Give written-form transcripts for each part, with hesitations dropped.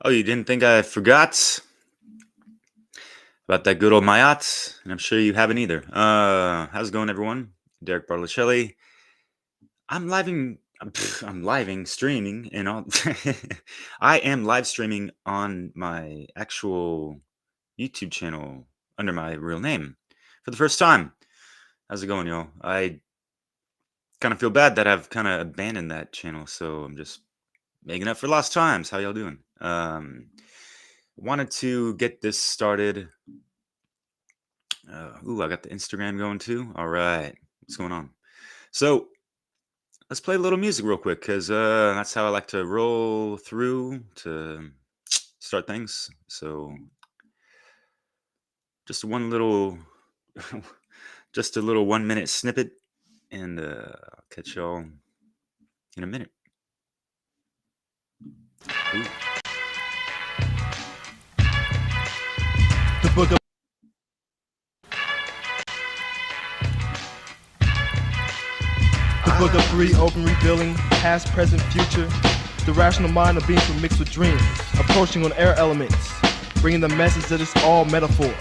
Oh, you didn't think I forgot about that good old Maat? And I'm sure you haven't either. How's it going, everyone? Derek Barlicelli. I'm living streaming and on. I am live streaming on my actual YouTube channel under my real name for the first time. How's it going, y'all? I kind of feel bad that I've kind of abandoned that channel, so I'm just making up for lost times. How y'all doing? Wanted to get this started. I got the Instagram going too. All right, what's going on? So let's play a little music real quick because that's how I like to roll through to start things. So just one little, just a little 1 minute snippet, and I'll catch y'all in a minute. Ooh. The book of three, open, revealing past, present, future. The rational mind of beings will mix with dreams, approaching on air elements, bringing the message that it's all metaphor,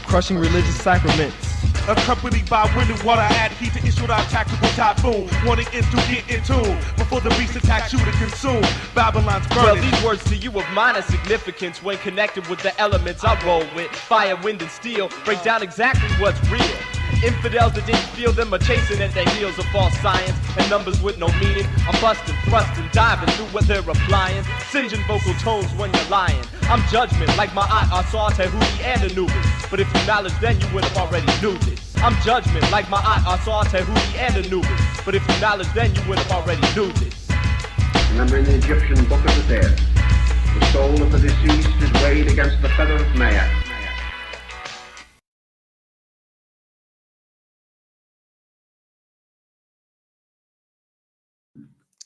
crushing religious sacraments. Accompanied by winning water, add heat to issue our tactical typhoon. Wanting is to get in tune before the beast attacks you to consume. Babylon's burning. Well, these words to you of minor significance when connected with the elements I roll with. Fire, wind, and steel break down exactly what's real. Infidels that didn't feel them are chasing at the heels of false science and numbers with no meaning. I'm busting, thrusting, diving through what they're applying. Singeing vocal tones when you're lying. I'm judgment like my aunt Asar, Tehuti, and Anubis. But if you knowledge, then you would have already knew this. I'm judgment like my aunt Asar, Tehuti, and Anubis. But if you knowledge, then you would have already knew this. Remember in the Egyptian book of the dead, the soul of the deceased is weighed against the feather of Maat.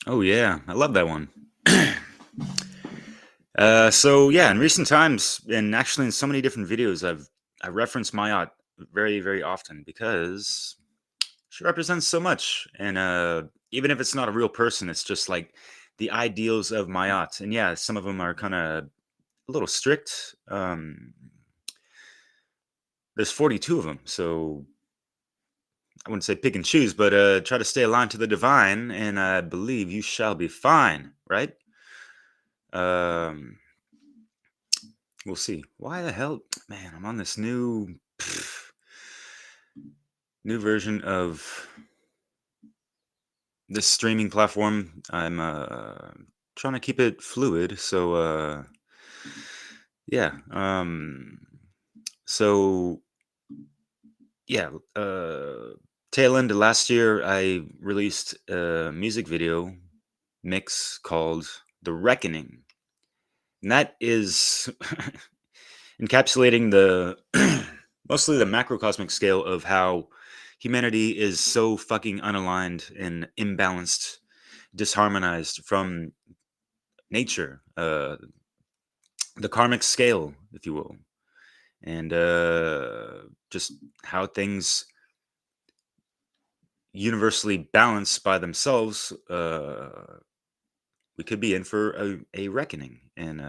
Oh yeah, I love that one. So yeah, in recent times, and actually in so many different videos, I referenced Maat very, very often because she represents so much. And even if it's not a real person, it's just like the ideals of Maat. And yeah, some of them are kind of a little strict. There's 42 of them, so I wouldn't say pick and choose, but try to stay aligned to the divine, and I believe you shall be fine, right? We'll see. Why the hell, man? I'm on this new version of this streaming platform. I'm trying to keep it fluid, so yeah. So yeah. Tail end of last year, I released a music video mix called "The Reckoning." And that is encapsulating the mostly the macrocosmic scale of how humanity is so fucking unaligned and imbalanced, disharmonized from nature, the karmic scale, if you will, and just how things universally balance by themselves. We could be in for a reckoning, and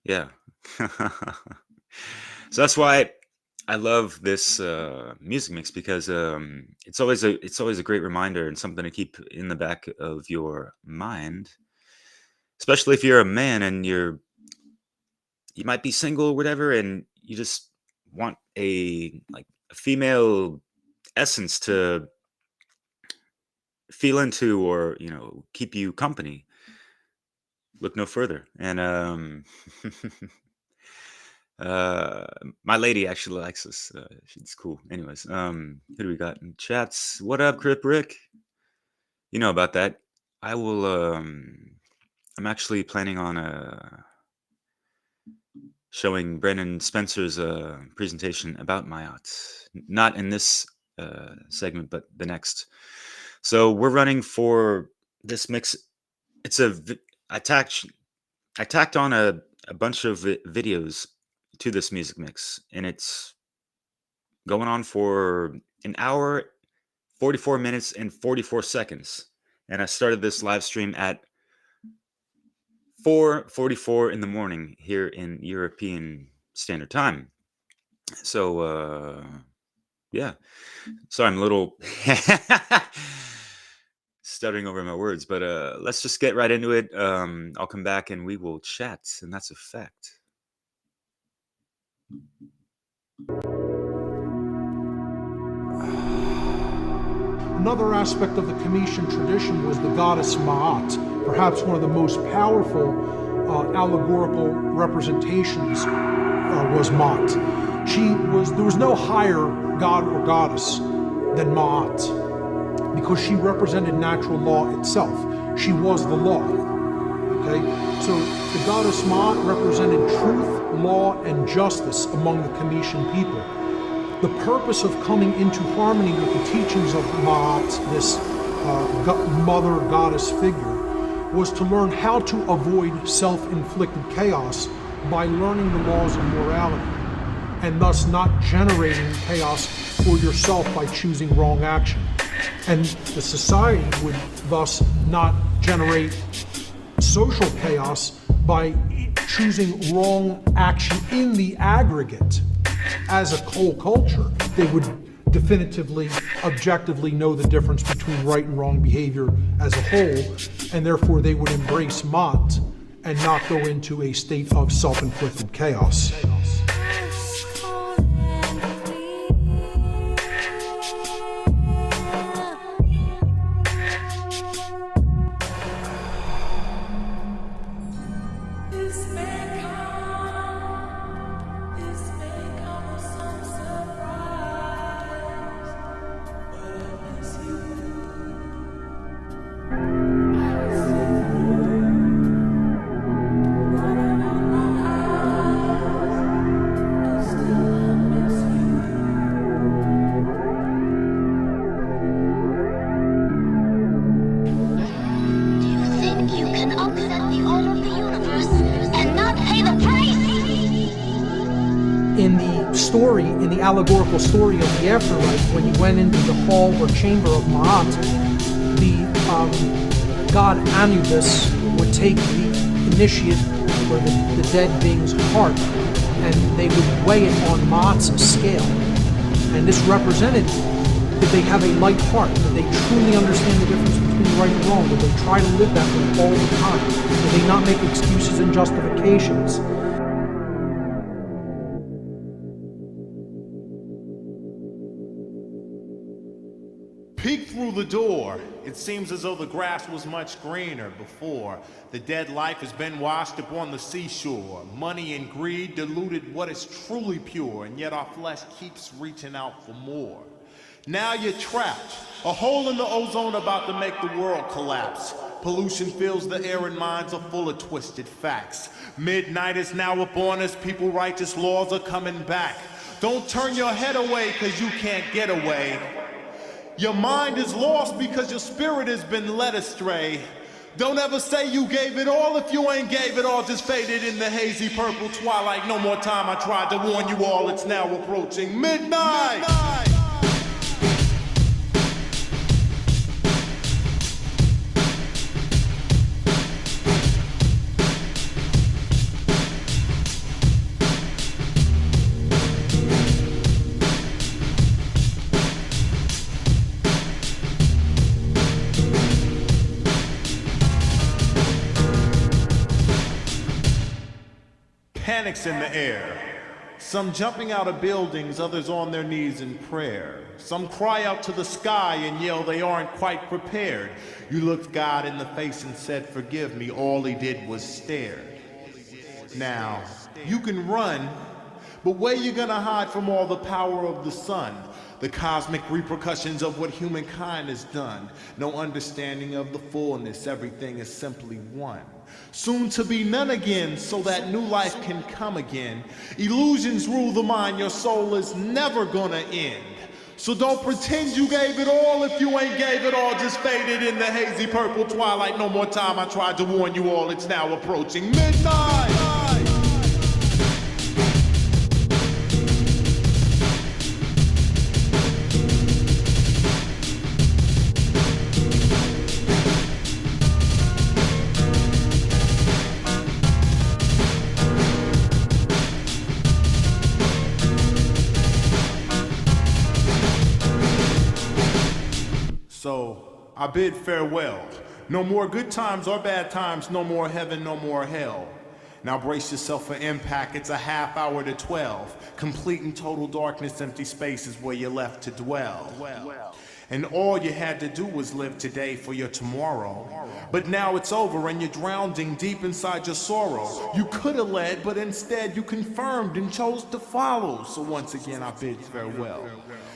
yeah. So that's why I love this music mix, because it's always a great reminder and something to keep in the back of your mind, especially if you're a man and you might be single or whatever, and you just want a female essence to feel into, or keep you company. Look no further. And my lady actually likes this. She's cool. Anyways, who do we got in chats? What up, Crip Rick? You know about that. I will. I'm actually planning on showing Brandon Spencer's presentation about Maat. Not in this segment, but the next. So we're running for this mix. It's I tacked on a bunch of videos to this music mix, and it's going on for an hour, 44 minutes, and 44 seconds. And I started this live stream at 4:44 in the morning here in European Standard Time. So, yeah. Sorry, I'm a little stuttering over my words, but let's just get right into it. I'll come back and we will chat, and that's a fact. Another aspect of the Kamitian tradition was the goddess Maat, perhaps one of the most powerful allegorical representations was Maat. There was no higher god or goddess than Maat, because she represented natural law itself. She was the law. Okay? So the goddess Maat represented truth, law, and justice among the Kamitian people. The purpose of coming into harmony with the teachings of Maat, this mother goddess figure, was to learn how to avoid self-inflicted chaos by learning the laws of morality, and thus not generating chaos for yourself by choosing wrong action. And the society would thus not generate social chaos by choosing wrong action in the aggregate. As a whole culture, they would definitively, objectively know the difference between right and wrong behavior as a whole, and therefore they would embrace Maat and not go into a state of self-inflicted chaos. In the allegorical story of the afterlife, when you went into the hall or chamber of Maat, the god Anubis would take the initiate or the dead being's heart, and they would weigh it on Maat's scale. And this represented that they have a light heart, that they truly understand the difference between right and wrong, that they try to live that way all the time, that they not make excuses and justifications. Peek through the door. It seems as though the grass was much greener before. The dead life has been washed upon the seashore. Money and greed diluted what is truly pure, and yet our flesh keeps reaching out for more. Now you're trapped. A hole in the ozone about to make the world collapse. Pollution fills the air and minds are full of twisted facts. Midnight is now upon us. People righteous laws are coming back. Don't turn your head away, cause you can't get away. Your mind is lost because your spirit has been led astray. Don't ever say you gave it all if you ain't gave it all, just faded in the hazy purple twilight. No more time, I tried to warn you all, it's now approaching midnight. Panics in the air. Some jumping out of buildings, others on their knees in prayer. Some cry out to the sky and yell they aren't quite prepared. You looked God in the face and said, forgive me, all he did was stare. Now, you can run, but where you gonna hide from all the power of the sun? The cosmic repercussions of what humankind has done. No understanding of the fullness, everything is simply one. Soon to be none again, so that new life can come again. Illusions rule the mind, your soul is never gonna end. So don't pretend you gave it all if you ain't gave it all, just faded in the hazy purple twilight. No more time, I tried to warn you all, it's now approaching midnight. So I bid farewell. No more good times or bad times, no more heaven, no more hell. Now brace yourself for impact, it's a half hour to 12. Complete and total darkness, empty space is where you're left to dwell. And all you had to do was live today for your tomorrow. But now it's over and you're drowning deep inside your sorrow. You could have led, but instead you confirmed and chose to follow. So once again I bid farewell.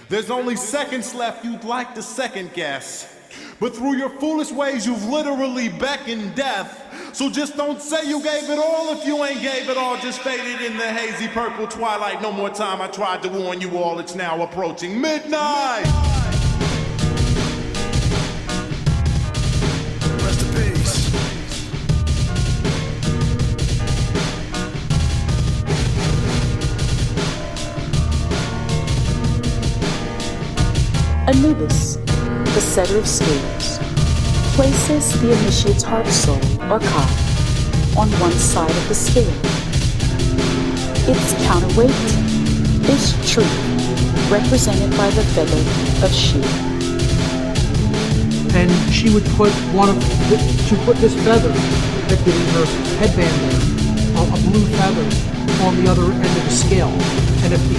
There's only seconds left you'd like to second guess. But through your foolish ways you've literally beckoned death. So just don't say you gave it all if you ain't gave it all. Just faded in the hazy purple twilight. No more time, I tried to warn you all. It's now approaching midnight. Rest in peace. Anubis, the setter of scales, places the initiate's heart soul, or ka, on one side of the scale. Its counterweight is truth, represented by the feather of she. And she would put this feather depicted in her headband there, a blue feather on the other end of the scale. And if the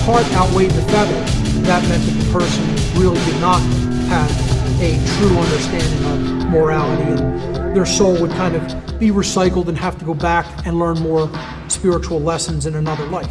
heart outweighed the feather, that meant that the person really did not have a true understanding of morality, and their soul would kind of be recycled and have to go back and learn more spiritual lessons in another life.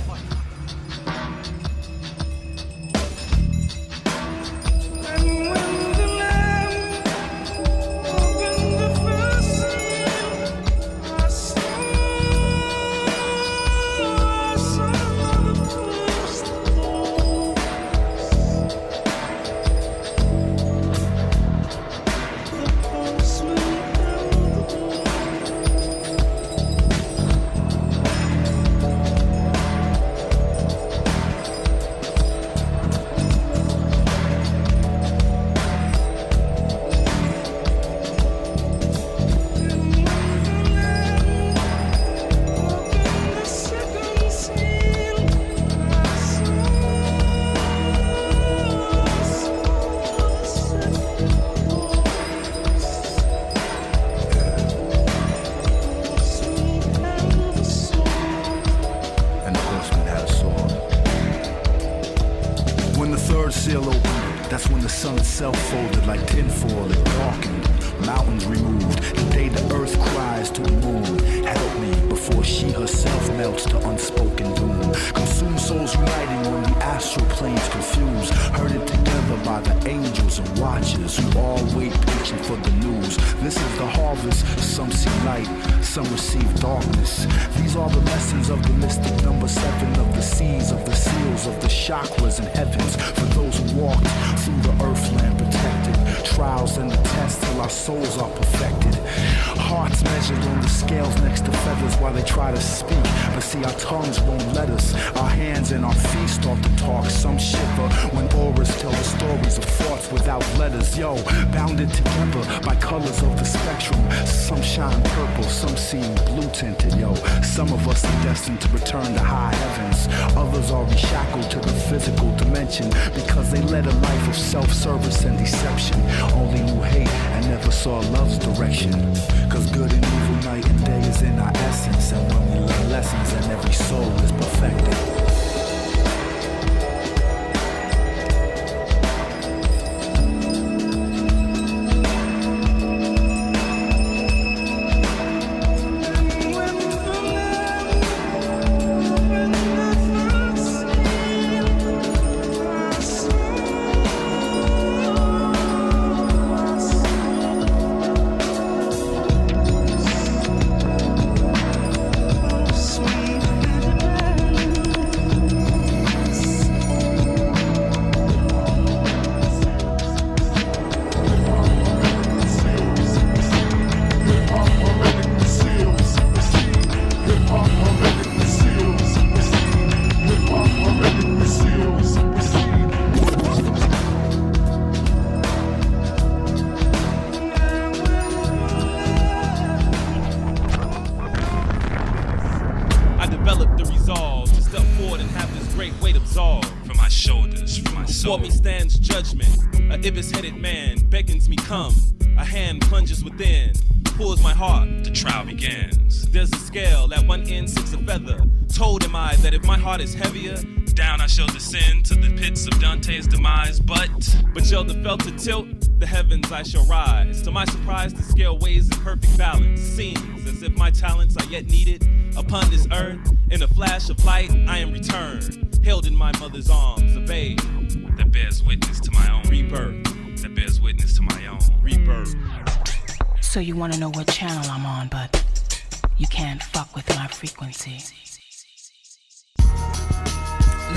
Folded like tinfoil and darkened, mountains removed, the day the earth cries to the moon, help me before she herself melts to unspoken doom. Consume souls uniting when the astral planes confuse, herded together by the angels and watchers who all wait pitching for the news. This is the harvest, some see light, some receive darkness. These are the lessons of the mystic number 7 of the seas, of the seals, of the chakras and heavens, for those who walked through the earthland protected, trials and the tests till our souls are perfected. Hearts measured on the scales next to feathers while they try to speak, but see our tongues won't let us. Our hands and our feet start to talk. Some shiver when auras tell the stories of thoughts without letters. Yo, bounded together by colors of the spectrum. Some shine purple, some seem blue tinted. Yo, some of us are destined to return to high heavens. Others are reshackled to the physical dimension because they led a life of self-service and deception. Only knew hate and never saw love's direction. Cause good and evil, night and day is in our essence. And when we learn lessons, and every soul is perfected. Before me stands judgment. A ibis-headed man beckons me come. A hand plunges within, pulls my heart. The trial begins. There's a scale, at one end sits a feather. Told am I that if my heart is heavier, down I shall descend to the pits of Dante's demise. But shall the felt to tilt, the heavens I shall rise. To my surprise, the scale weighs in perfect balance. Seems as if my talents are yet needed upon this earth. In a flash of light, I am returned, held in my mother's arms, a babe that bears witness to my own rebirth. That bears witness to my own rebirth. So you want to know what channel I'm on, but you can't fuck with my frequency.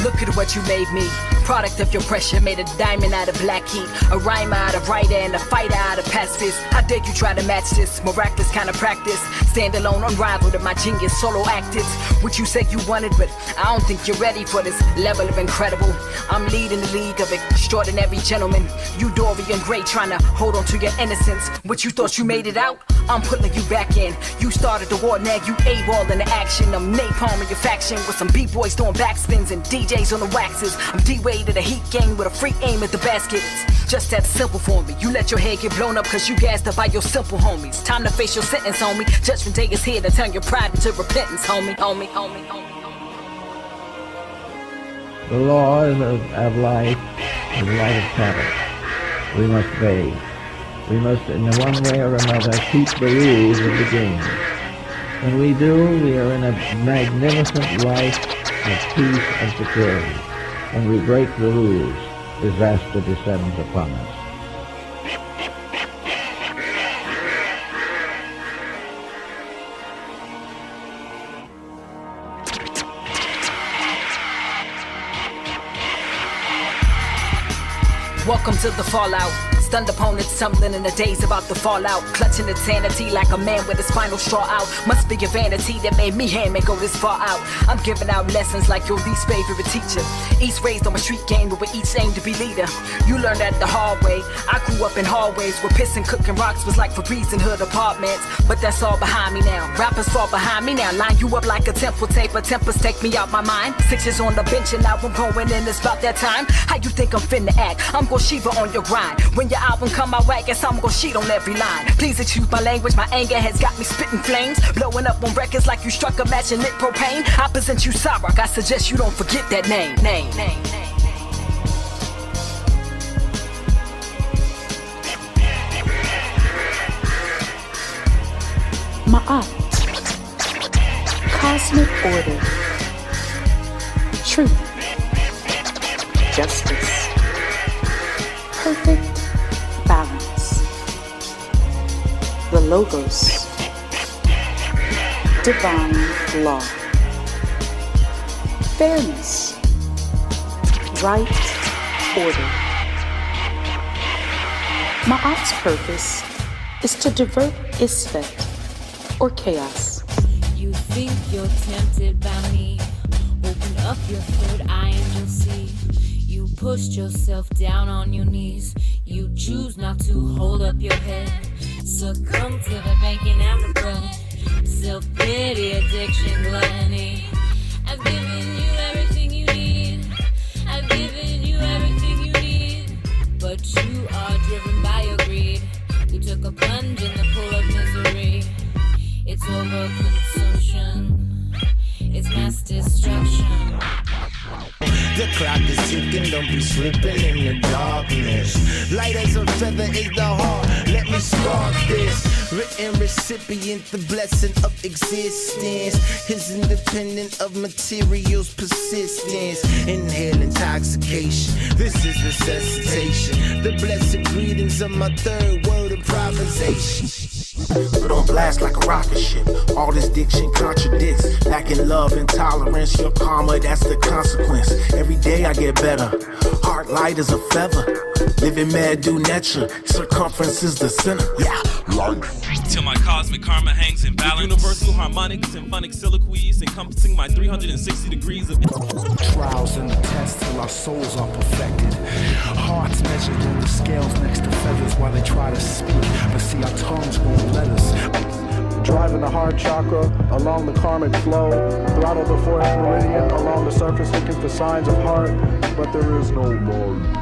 Look at what you made me. Product of your pressure, made a diamond out of black heat, a rhymer out of writer and a fighter out of pacifist. How dare you try to match this miraculous kind of practice? Stand alone, unrivaled in my genius, solo acted. What you said you wanted, but I don't think you're ready for this level of incredible. I'm leading the league of extraordinary gentlemen. You Dorian Gray trying to hold on to your innocence. What you thought you made it out? I'm pulling you back in. You started the war, now you AWOL in the action. I'm napalming your faction with some B-boys doing backspins and DJs on the waxes. I'm D-Way to the heat game with a free aim at the basket. It's just that simple for me. You let your head get blown up cause you gassed up by your simple homies. Time to face your sentence, homie. Judgment Day is here to turn your pride into repentance, homie. The laws of life is the light of habit. We must obey. We must, in one way or another, keep the rules of the game. When we do, we are in a magnificent life of peace and security. When we break the rules, disaster descends upon us. Welcome to the fallout. Stunned opponents tumbling in the days about the fallout. Clutching insanity like a man with his final straw out. Must be your vanity that made me hand me go this far out. I'm giving out lessons like your least favorite teacher. Each raised on a street game where we each aim to be leader. You learned that the hard way. I grew up in hallways where pissing, cooking rocks was like Febreze in hood apartments. But that's all behind me now. Rappers fall behind me now. Line you up like a temple tape. But tempers take me out my mind. 6 years on the bench and now I'm going in. It's about that time. How you think I'm finna act? I'm gon' shiver on your grind. When your album come my way, guess I'm gon' cheat on every line. Please excuse my language, my anger has got me spitting flames. Blowing up on records like you struck a match and lit propane. I present you Cyrock, I suggest you don't forget that name. Maat, cosmic order, truth, justice, perfect balance, the Logos, divine law, fairness, right order. Ma'at's purpose is to divert Isfet, or chaos. You think you're tempted by me? Open up your third eye and you'll see. You pushed yourself down on your knees. You choose not to hold up your head. Succumb to the bacon and the bread. Self-pity, addiction, gluttony. I've given you everything you need. I've given you everything you need. But you are driven by your greed. You took a plunge in the pool of misery. It's overconsumption. It's mass destruction. The clock is ticking, don't be slipping in the darkness. Light as a feather is the heart, let me spark this. Written recipient, the blessing of existence is independent of materials persistence. Inhale intoxication, this is resuscitation. The blessed greetings of my third world improvisation. But on blast like a rocket ship. All this diction contradicts. Lacking love and tolerance. Your karma, that's the consequence. Every day I get better. Heart light as a feather. Living mad do nature. Circumference is the center. Yeah, life. Till my cosmic karma hangs in balance. Universal harmonic symphonic soliloquies encompassing my 360 degrees of trials and the tests till our souls are perfected. Hearts measured on the scales next to feathers while they try to speak. But see, our tongues won't let us. Driving a heart chakra along the karmic flow. Throttle the fourth meridian along the surface looking for signs of heart, but there is no mind.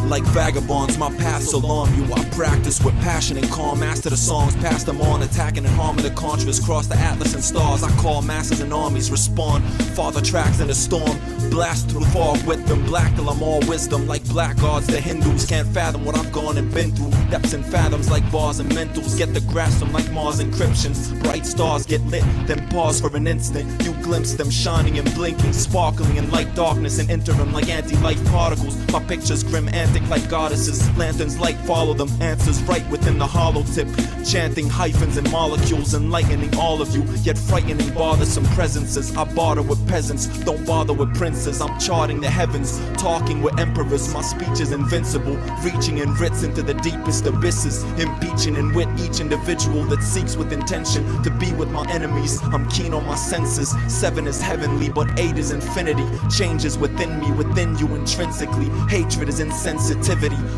Like vagabonds, my paths alarm you. I practice with passion and calm, master the songs, pass them on, attacking and harming the contraries, cross the atlas and stars. I call masses and armies, respond, father tracks in the storm, blast through fog with them, black till I'm all wisdom. Like black gods, the Hindus can't fathom what I've gone and been through. Depths and fathoms like bars and mentals, get the grasp them like Mars encryptions. Bright stars get lit, then pause for an instant. You glimpse them shining and blinking, sparkling in light darkness and enter them like anti-light particles. My pictures grim antic like goddesses, lanterns light follow them, answers right within the hollow tip, chanting hyphens and molecules, enlightening all of you, yet frightening bothersome presences. I barter with peasants, don't bother with princes. I'm charting the heavens, talking with emperors. My speech is invincible, reaching in writs into the deepest abysses, impeaching and wit each individual that seeks with intention to be with my enemies. I'm keen on my senses, 7 is heavenly but 8 is infinity, changes within me, within you intrinsically. Hatred is insensitivity.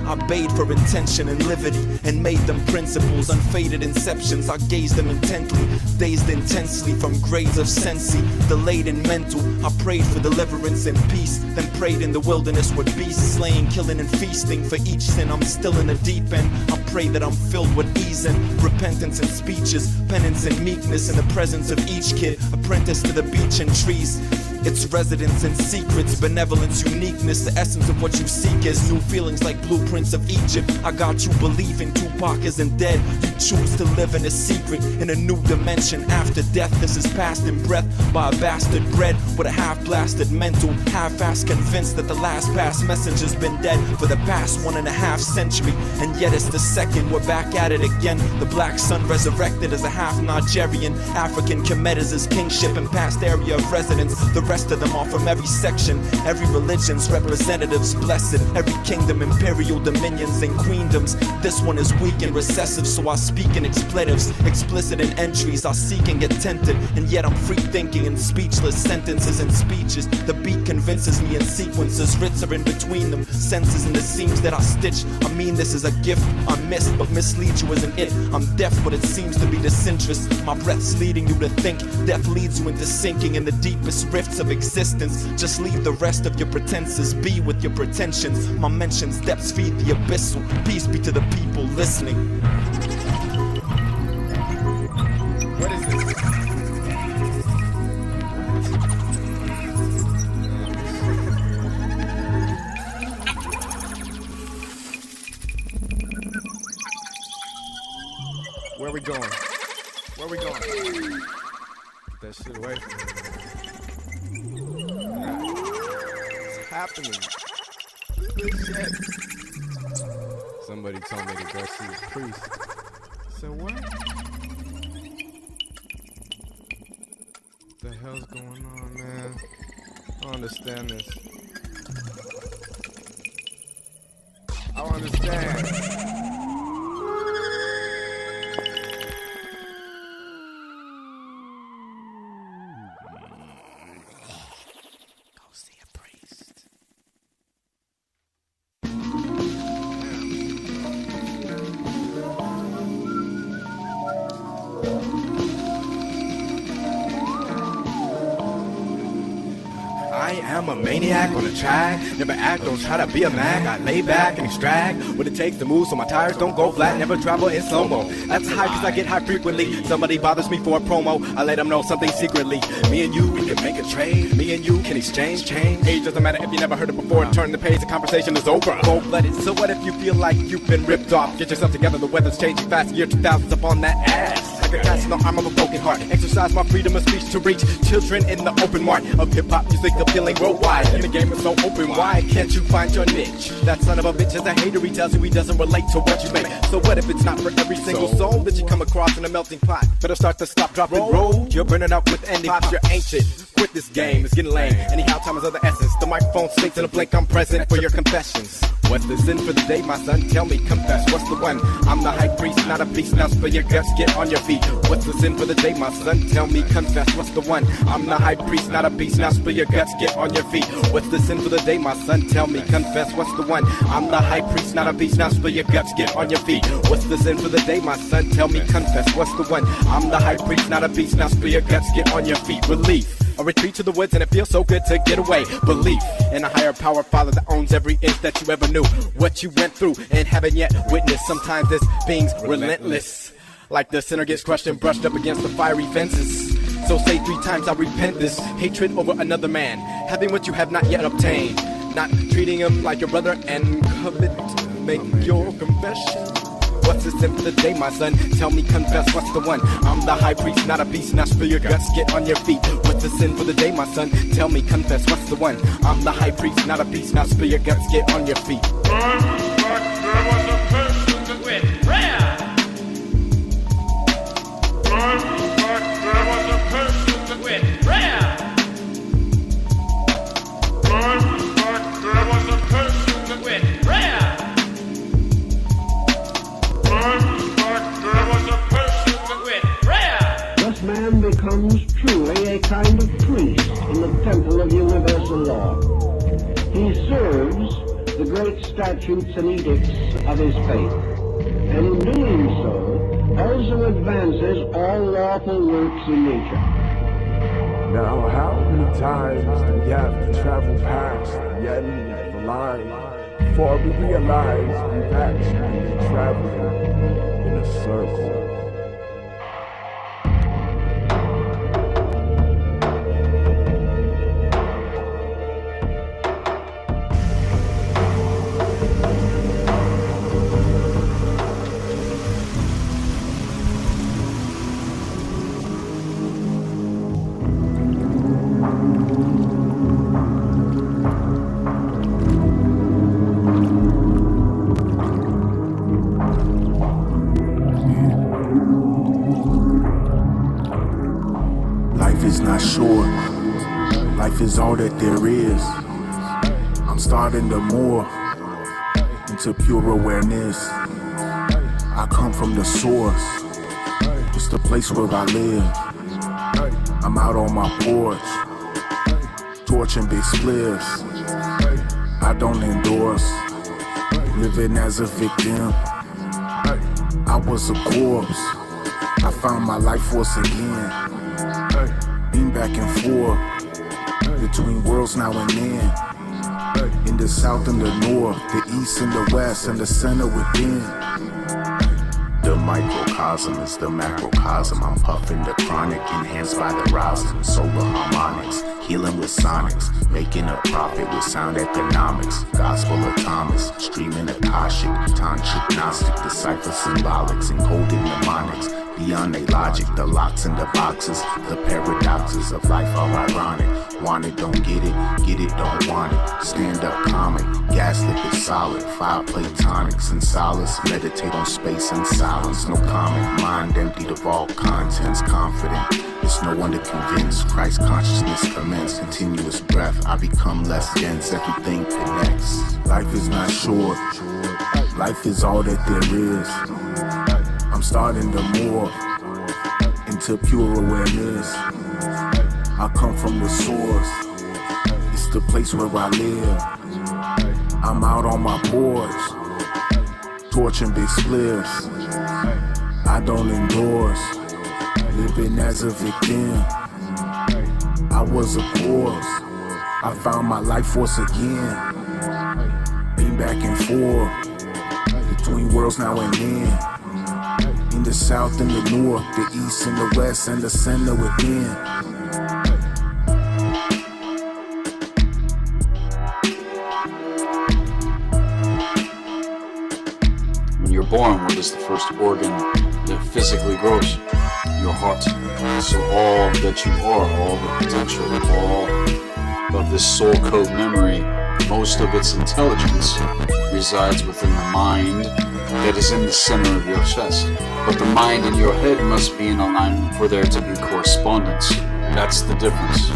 I bade for intention and liberty and made them principles, unfaded inceptions. I gazed them intently, dazed intensely from grades of sensei, delayed in mental. I prayed for deliverance and peace, then prayed in the wilderness with beasts, slaying, killing and feasting. For each sin I'm still in the deep end. I pray that I'm filled with ease and repentance and speeches, penance and meekness in the presence of each kid, apprentice to the beach and trees. Its residence and secrets, benevolence, uniqueness. The essence of what you seek is new feelings like blueprints of Egypt. I got you believing Tupac isn't dead. You choose to live in a secret, in a new dimension after death. This is passed in breath by a bastard bred with a half-blasted mental, half-assed convinced that the last past messenger's been dead for the past 1.5 century. And yet it's the second, we're back at it again. The black sun resurrected as a half-Nigerian. African Kemetas as kingship and past area of residence. The rest of them are from every section, every religion's representatives blessed, every kingdom, imperial dominions and queendoms. This one is weak and recessive, so I speak in expletives, explicit in entries. I seek and get tempted, and yet I'm free thinking in speechless sentences and speeches. The beat convinces me in sequences, writs are in between them, senses in the seams that I stitch. I mean this is a gift I missed, but mislead you isn't it. I'm deaf, but it seems to be disinterest. My breath's leading you to think, death leads you into sinking in the deepest rifts of existence. Just leave the rest of your pretenses, be with your pretensions. My mentions depths feed the abyssal. Peace be to the people listening. What is this? Where we going? Where we going? Get that shit away from me. What's happening? Shit. Somebody told me to go see a priest. So what? What the hell's going on, man? I don't understand this. I don't understand. I'm a maniac on the track, never act, don't try to be a mag. I lay back and extract what it takes to move so my tires don't go flat, never travel in slow-mo. That's high cause I get high frequently. Somebody bothers me for a promo, I let them know something secretly. Me and you, we can make a trade. Me and you can exchange change. Age doesn't matter if you never heard it before. Turn the page, the conversation is over. Cold-blooded, so what if you feel like you've been ripped off? Get yourself together, the weather's changing fast. Year 2000's up on that ass. Like a cast in the arm of a broken heart. Exercise my freedom of speech to reach children in the open mart of hip-hop music appealing worldwide. And the game is so open, why can't you find your niche? That son of a bitch is a hater, he tells you he doesn't relate to what you make. So what if it's not for every single soul that you come across in a melting pot? Better start to stop, drop, and roll. You're burning out with any pop, you're ancient. Quit this game, it's getting lame. Anyhow, time is of the essence. The microphone stinks in a blink, I'm present for your confessions. What's the sin for the day, my son? Tell me, confess, what's the one? I'm the high priest, not a beast, now spill your guts, get on your feet. What's the sin for the day, my son? Tell me, confess, what's the one? I'm the high priest, not a beast, now spill your guts, get on your feet. What's the sin for the day, my son? Tell me, confess, what's the one? I'm the high priest, not a beast, now spill your guts, get on your feet. What's the sin for the day, my son? Tell me, confess, what's the one? I'm the high priest, not a beast, now spill your guts, get on your feet. Relief. A retreat to the woods and it feels so good to get away. Belief in a higher power, Father, that owns every inch that you ever knew. What you went through and haven't yet witnessed. Sometimes this being's relentless. Like the sinner gets crushed and brushed up against the fiery fences. So say 3 times I repent this. Hatred over another man, having what you have not yet obtained. Not treating him like your brother and covet. Make your confession. What's the sin for the day, my son? Tell me, confess, what's the one? I'm the high priest, not a beast, now spill your guts, get on your feet. What's the sin for the day, my son? Tell me, confess, what's the one? I'm the high priest, not a beast, now spill your guts, get on your feet. Man becomes truly a kind of priest in the temple of universal law. He serves the great statutes and edicts of his faith, and in doing so, also advances all lawful works in nature. Now, how many times do we have to travel past the end of the line before we realize we've actually been traveling in a circle? Life is all that there is. I'm starting to morph into pure awareness. I come from the source, just the place where I live. I'm out on my porch, torching big spliffs. I don't endorse living as a victim. I was a corpse, I found my life force again. Been back and forth between worlds now and then, in the south and the north, the east and the west, and the center within. The microcosm is the macrocosm. I'm puffing the chronic, enhanced by the rosin, solar harmonics, healing with sonics, making a profit with sound economics. Gospel of Thomas, streaming Akashic, tantric, gnostic, decipher symbolics, encoded mnemonics. Beyond a logic, the locks and the boxes, the paradoxes of life are ironic. Want it, don't get it, don't want it. Stand up comic, gaslit is solid. 5 platonics and solace, meditate on space and silence. No comment, mind emptied of all contents, confident. It's no one to convince, Christ consciousness commence. Continuous breath, I become less dense, everything connects. Life is not short, life is all that there is. I'm starting to morph into pure awareness. I come from the source, it's the place where I live. I'm out on my porch, torching big spliffs. I don't endorse living as a victim. I was a corpse, I found my life force again. Been back and forth between worlds now and then. In the south and the north, the east and the west, and the center within. When you're born, what is the first organ that physically grows? Your heart. So all that you are, all the potential, all of this soul code memory, most of its intelligence resides within the mind that is in the center of your chest. But the mind in your head must be in alignment for there to be correspondence. That's the difference.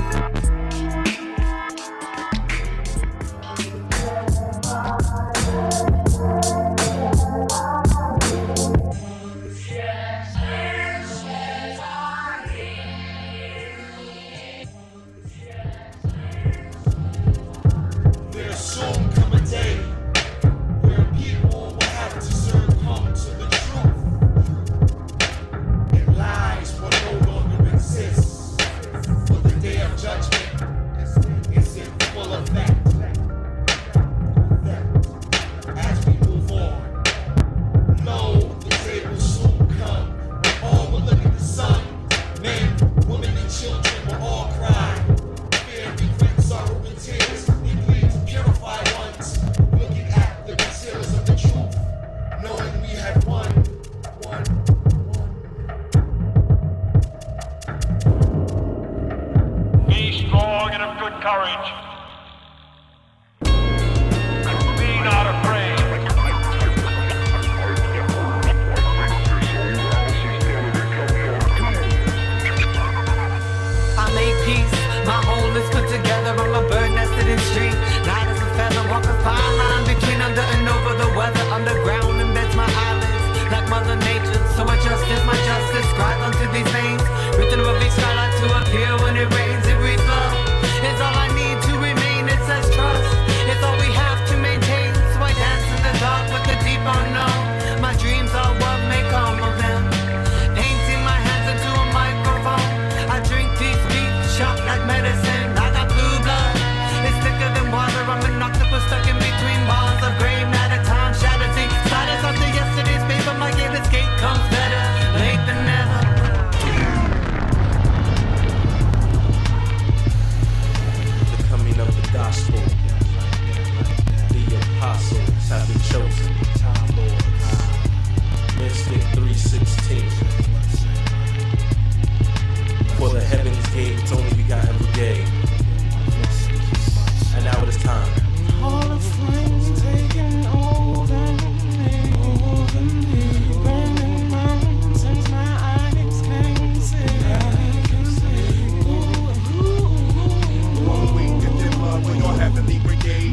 heavenly brigade.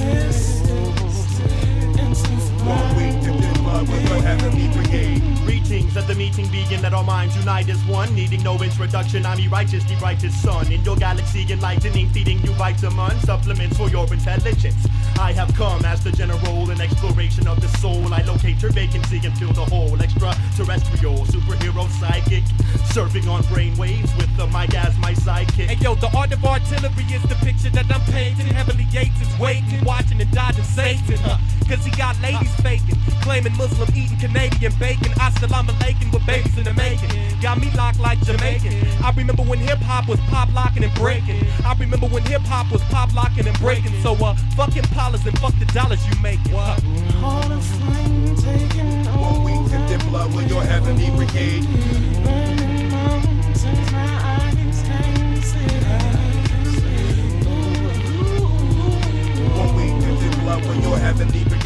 One week dipped in blood with your heavenly brigade. Greetings, let the meeting begin, let our minds unite as one. Needing no introduction, I'm the righteous son. In your galaxy enlightening, feeding you vitamin supplements for your intelligence. I have come as the general in exploration of the soul. I locate your vacancy and fill the hole. Extraterrestrial, superhero, psychic, surfing on brainwaves with the mic as my sidekick. Hey yo, the art of artillery is the picture that I'm painting. Heavenly Gates is waiting, watching and dodging Satan. Cause he got ladies faking, claiming Muslim, eating Canadian bacon. Assalamu alaikum with babies in the making. Got me locked like Jamaican. I remember when hip hop was pop locking and breaking. I remember when hip hop was pop locking and breaking. So fucking Impalas and fuck the dollars you making. What? All the flame taking over. 1 week dipped in blood with your heavenly brigade. Burning mountains, my eyes can see. 1 week dipped in blood with your heavenly brigade.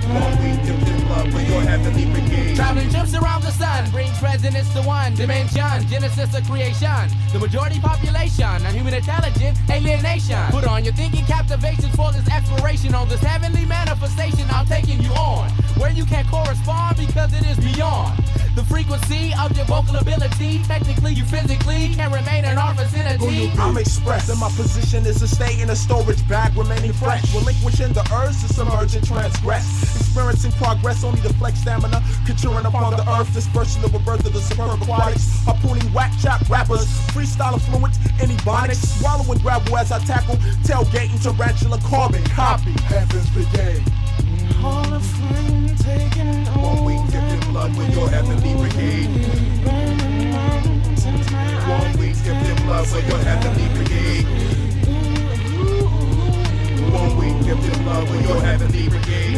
1 week dipped in blood with your heavenly brigade. Traveling trips around the sun brings presidents to one dimension. Genesis of creation, the majority population, and human intelligence, alienation. Put on your thinking captivations for this exploration on this heavenly manifestation. I'm taking you on where you can't correspond because it is beyond the frequency of your vocal ability. Technically, you physically can remain in our vicinity. I'm expressing my position is to stay in a storage bag, remaining fresh, relinquishing the urge to submerge and transgress. Experiencing progress, only to flex stamina, conjuring upon the earth, dispersion of a birth of the superb aquatics, harpooning whack chop rappers, freestyle fluent, any bonics, swallowing gravel as I tackle, tailgating tarantula, carbon copy, heaven's brigade. All the flame taking over. 1 week dipped in blood with your heavenly brigade. Burning mountains, my 1 week dipped in blood with your heavenly brigade. 1 week dipped in blood with your heavenly brigade.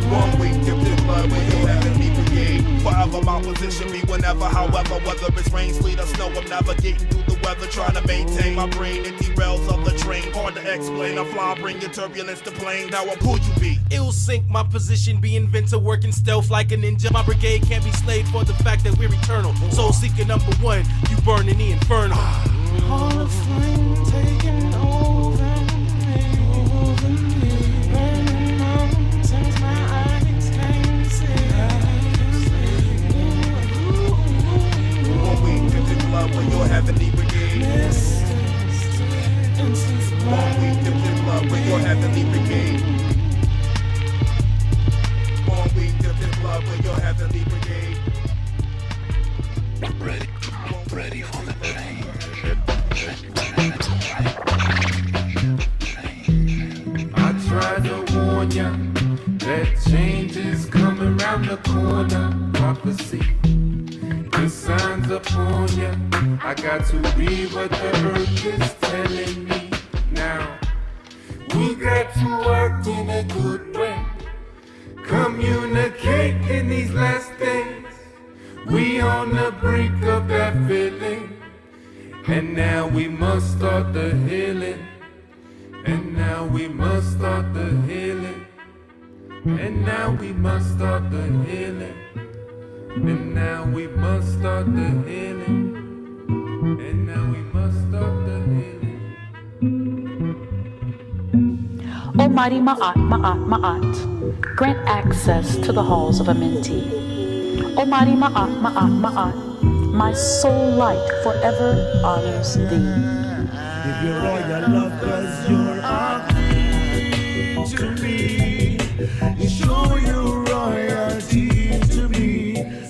1 week dipped in blood with your heavenly brigade. Forever my position be whenever, however, whether it's rain, sleet or snow, I'm navigating through the weather, trying to maintain my brain. It derails of the train, hard to explain. I fly, bring your turbulence to plane. Now I'm who you be. It'll sink my position, be inventor, working stealth like a ninja. My brigade can't be slayed for the fact that we're eternal. Soul seeker number one, you burn in the inferno. All the flame taking over me. Burning mountains, my eyes can see. 1 week dipped in blood with your heavenly brigade. 1 week dipped in blood with your heavenly brigade. 1 week dipped in blood with your heavenly brigade. Ready for the change. I tried to warn ya that change is coming round the corner. Prophecy, the signs upon ya. I got to read what the earth is telling me now. We got to work in a good way, communicate in these last days. We on the brink of that feeling, and now we must start the healing. And now we must start the healing. And now we must start the healing. And now we must start the healing. And now we must start the healing. Almighty Maat, Maat, Maat, grant access to the halls of a mentee. Almighty Maat, Maat, Maat, my soul light forever honors thee. Give your royal love, cause you're a queen to me. You show your royalty to me.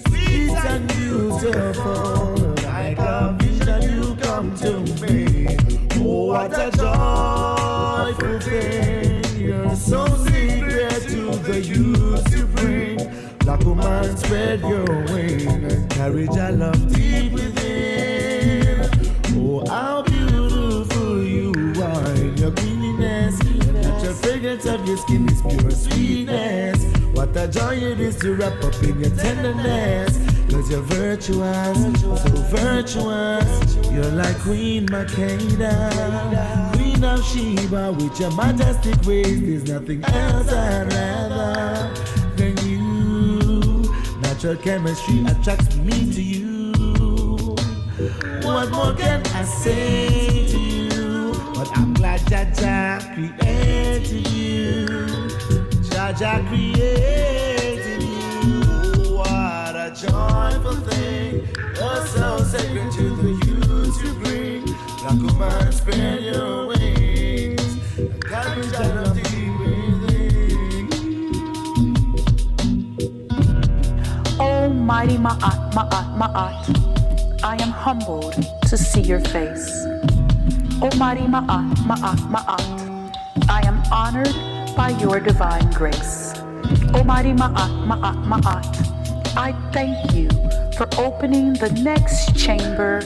Sweet and beautiful, like a vision you come to me. Oh, what a joyful thing. You're so secret to the youth you bring. Black woman, spread your wing. Carry your love deep within. Oh, how beautiful you are in your queeniness. The natural fragrance of your skin is pure sweetness. What a joy it is to wrap up in your tenderness. Cause you're virtuous, so virtuous. You're like Queen Makeda, Queen of Sheba. With your majestic ways, there's nothing else I'd rather than you. Natural chemistry attracts me to you. What more can I say to you? But I'm glad Jaja created you. Jaja created you. What a joyful thing. You're so sacred to the youth you bring. Like a man, spread your wings. Carry that of deep breathing. Almighty Maat, Maat, Maat, I am humbled to see your face. Almighty Maat, Maat, Maat, I am honored by your divine grace. Almighty Maat, Maat, Maat, I thank you for opening the next chamber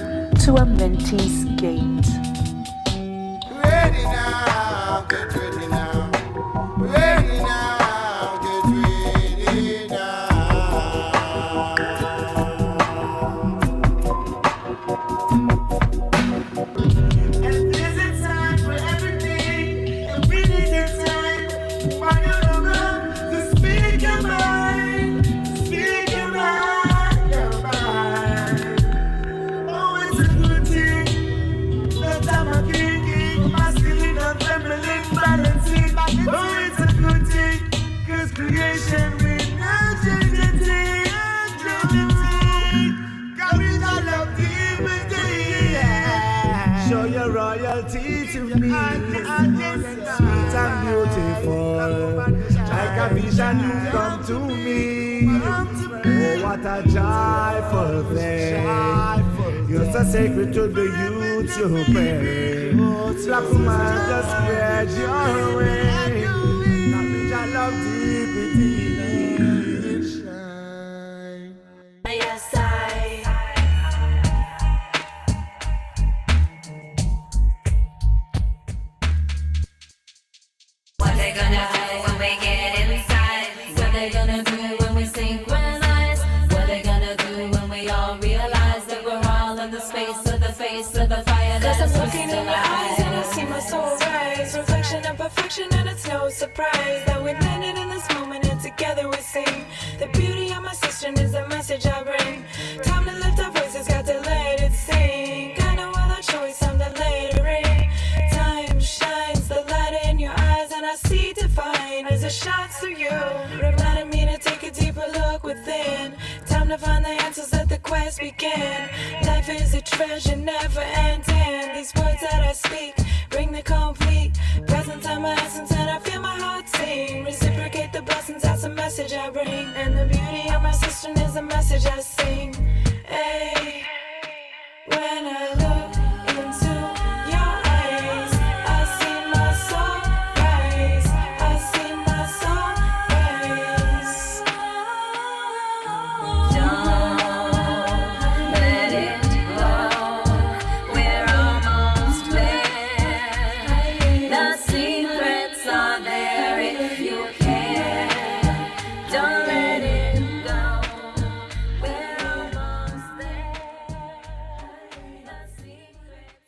to a Mentee's gate. Ready now, get ready now. Ready now, get ready now. And there's a time for everything. And we need a time for your love to speak your mind. Speak your mind, your mind. Oh, it's a good thing. The time of thinking, masculine and feminine balancing. Oh, it's a good thing, 'cause creation will not change a thing. Carry that love deep within. Show your royalty to me. Sweet and beautiful. Like a vision you come to me. Oh, what a joyful thing. You're so sacred to the youth you bring. Black woman, just spread your wings. Knowledge I love deep within. Shine. Yes, I. What they gonna do when we get inside? What they gonna do when we synchronize? What they gonna do when we all realize that we're all in the space of the face of the fire? Cause I'm looking in your eyes and I see my soul rise. Reflection of perfection, and it's no surprise that we landed in this moment and together we sing. The beauty of my sister is the message I bring. Time to lift our voices, got to let it sing. Got no other choice, time to let it ring. Time shines the light in your eyes and I see divine as it shines through you. Reminding me to take a deeper look within. Time to find the answers, let the quest begin. Life is a treasure, never ending. These words that I speak bring the complete present time, my essence, and I feel my heart sing. Reciprocate the blessings, that's a message I bring. And the beauty of my sister is a message I sing. Hey, when I look into your eyes, I see my soul rise. I see my soul rise. Don't let it go. We're almost there. The secrets are there if you care. Don't let it go. We're almost there. The secrets.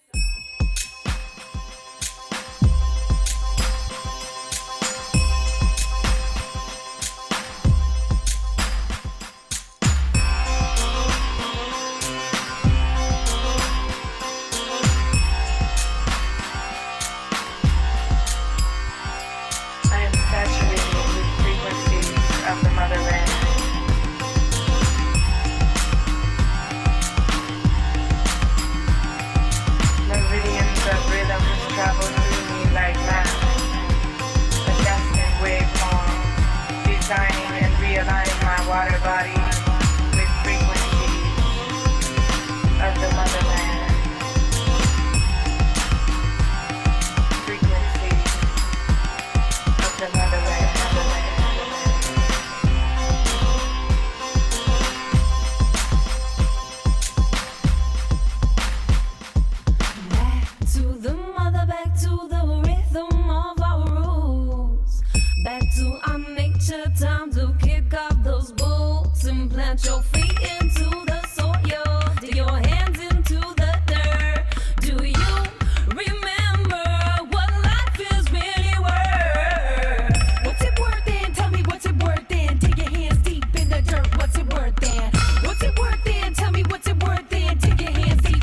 I am saturated with frequencies of the motherland. Meridians of rhythm travel through me like math. Adjusting waveform, designing and realigning my water body with frequencies of the motherland. Frequencies of the motherland. Back to the mother, back to the rhythm of our rules. Back to our nature, time to kick off those boots and plant your feet into the soil. Dig your hands into the dirt. Do you remember what life is really worth? What's it worth then? Tell me what's it worth then. Dig your hands deep in the dirt. What's it worth then? What's it worth then? Tell me what's it worth then. Dig your hands deep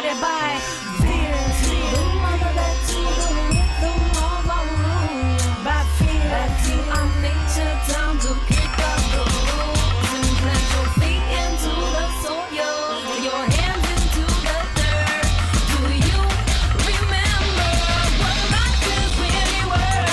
guided by fear. The mother that you the mother by fear. I'm nature down to kick up the rules and plant your feet into the soil, your hands into the dirt. Do you remember what life is really worth?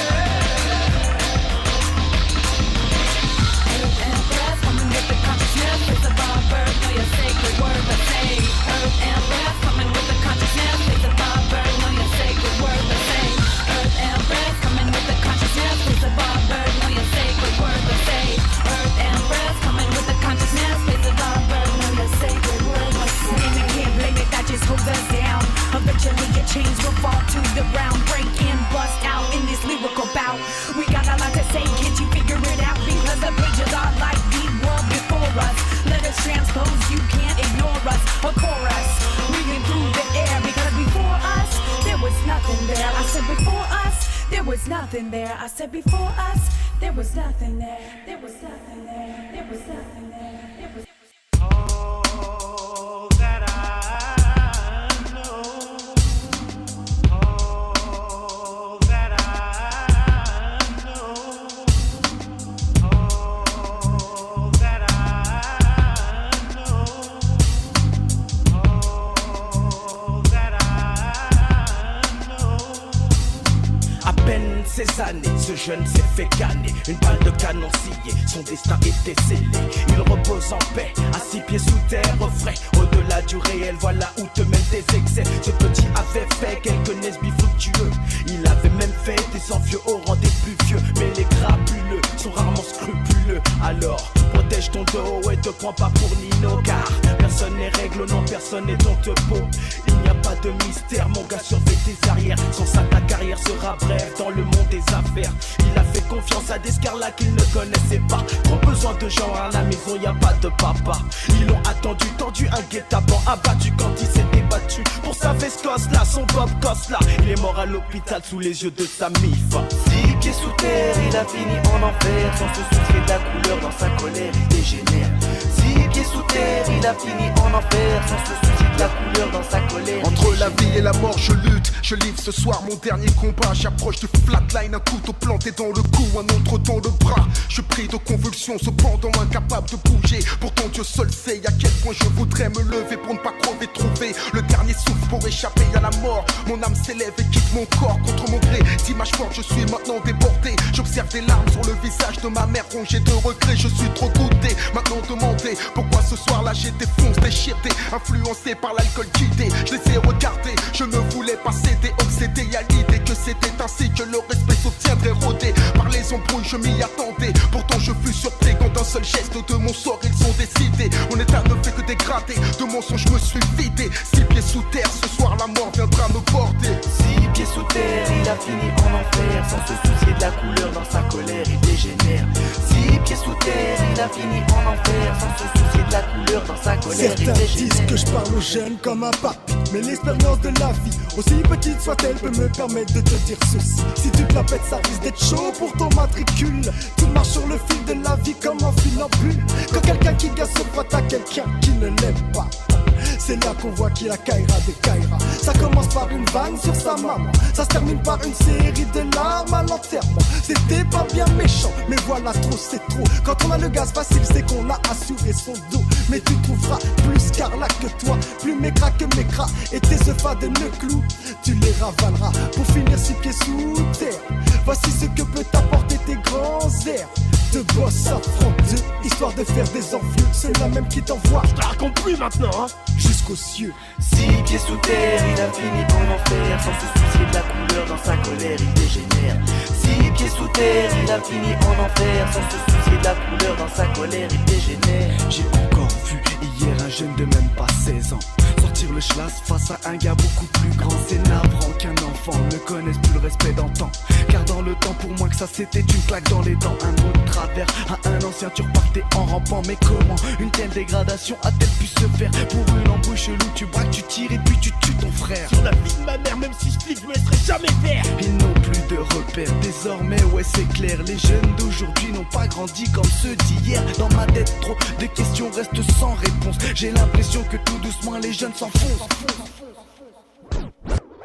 Earth and breath coming with the consciousness. It's about birth, know your sacred word, but say earth and breath coming with the consciousness. It's about birth, know your sacred word, but say earth and breath coming with the consciousness. It's about birth, know your sacred word, but say earth and breath coming with the consciousness. It's about birth, know your sacred word, but say. And I can't blame it, that just holds us down. Eventually your chains will fall to the ground. Break and bust out in this lyrical bout. We got a lot to say, can't you figure it out? Because the pages are like the world before us. Let us transpose, you can't ignore us. A chorus, ringing through the air. Because before us, there was nothing there. I said before us, there was nothing there. I said before us, there was nothing there. There was nothing there. There was nothing there. There was All that I know, all that I know, all that I know, all that I know. À peine ces années, ce jeune s'est fait gagner. Une balle de canon sciée, son destin était scellé. Il repose en paix, à 6 pieds sous terre, au frais. Au-delà du réel, voilà où te mènent tes excès. Ce petit avait fait quelques nesbis fructueux. Il avait même fait des envieux au rang des plus vieux. Mais les crapuleux sont rarement scrupuleux. Alors, protège ton dos et te prends pas pour Nino. Car personne n'est règle, non, personne n'est ton tepeau. Il n'y a pas de mystère, mon gars, surveille tes arrières. Sans ça, ta carrière sera brève dans le monde des affaires. Il a fait confiance à des scarlats qu'il ne connaissait pas. Trop besoin de gens à la maison, y a pas de papa. Ils l'ont attendu, tendu un guet-apens, abattu quand il s'est débattu. Pour sa vescosse là, son bob cosse là. Il est mort à l'hôpital sous les yeux de sa mif. 6 pieds sous terre, il a fini en enfer. Sans se soucier de la couleur, dans sa colère, il dégénère. 6 pieds sous terre, il a fini en enfer. Sans se soucier de la couleur, dans sa colère. Entre la vie et la mort, je lutte. Je livre ce soir mon dernier combat. J'approche du flatline, un couteau planté dans le cou, un autre dans le bras. Je prie de convulsions, cependant incapable de bouger. Pourtant Dieu seul sait à quel point je voudrais me lever pour ne pas crever. Trouver le dernier souffle pour échapper à la mort. Mon âme s'élève et quitte mon corps contre mon gré. D'image forte, je suis maintenant débordé. J'observe des larmes sur le visage de ma mère rongée de regret. Je suis trop goûté, maintenant demandé pourquoi ce soir-là j'ai défoncé, déchiré, influencé par l'alcool guidé. Je les ai regardés, je ne voulais pas céder, obsédé à l'idée que c'était ainsi que le respect s'obtiendrait. Rodé par les embrouilles, je m'y attendais. Pourtant je fus surpris quand d'un seul geste de mon sort ils sont décidés. Mon état ne fait que dégrader, de mensonges je me suis vidé. 6 pieds sous terre, ce soir la mort viendra me porter. 6 pieds sous terre, il a fini en enfer. Sans se soucier de la couleur, dans sa colère il dégénère. 6 pieds sous terre, il a fini en enfer. Sans se soucier de la couleur, dans sa colère il Certains dégénère. disent que je parle aux jeunes comme un papy, mais l'expérience de la vie, aussi petite soit-elle, peut me permettre de te dire ceci. Si tu te la pètes, ça risque d'être chaud pour ton matricule. Tu marches sur le fil de la vie comme un funambule. Quand quelqu'un qui gagne se frotte à quelqu'un qui ne l'aime pas, c'est là qu'on voit qu'il a Kaira des Kaira. Ça commence par une vanne sur sa maman, ça se termine par une série de larmes à l'enterrement. C'était pas bien méchant, mais voilà trop c'est trop. Quand on a le gaz facile, c'est qu'on a assuré son dos. Mais tu trouveras plus Carla que toi, plus mécra que mécra. Et tes œufs de clous, tu les ravaleras pour finir 6 pieds sous terre. Voici ce que peut t'apporter tes grands airs. De boss affronteux, histoire de faire des envieux. C'est la même qui t'envoie, je te la raconte plus maintenant, hein, jusqu'aux cieux. 6 pieds sous terre, il a fini en enfer. Sans se soucier de la couleur, dans sa colère il dégénère. 6 pieds sous terre, il a fini en enfer. Sans se soucier de la couleur, dans sa colère il dégénère. J'ai encore vu hier un jeune de même pas 16 ans sortir le schlass face à un gars beaucoup plus grand. C'est navrant qu'un enfant ne connaisse plus le respect d'antan. Car dans le temps pour moi que ça c'était une claque dans les dents. Un mot de travers à un ancien tu repartais en rampant. Mais comment une telle dégradation a-t-elle pu se faire? Pour une embrouille chelou tu braques, tu tires et puis tu tues ton frère. Sur la vie de ma mère, même si je flippe, je me laisserai jamais faire. Ils n'ont plus de repères, désormais ouais c'est clair. Les jeunes d'aujourd'hui n'ont pas grandi comme ceux d'hier. Dans ma tête trop de questions restent sans réponse. J'ai l'impression que tout doucement les jeunes s'enfoncent.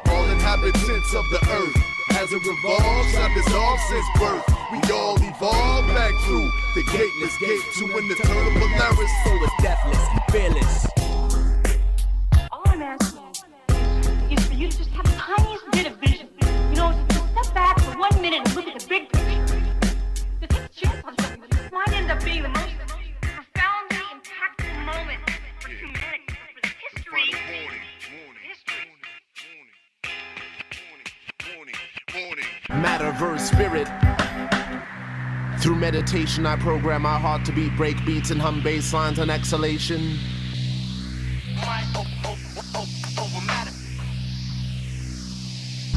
All inhabitants of the earth, as it revolves, I've dissolved since birth. We all evolve back through the gateless gate to an eternal Polaris. So it's deathless, fearless. All I'm asking is for you to just have the tiniest bit of vision. You know, to step back for 1 minute and look at the big picture. To take a chance on something that might end up being the most profoundly impactful moment for humanity, for the history. Matterverse spirit. Through meditation, I program my heart to beat break beats and hum bass lines on exhalation.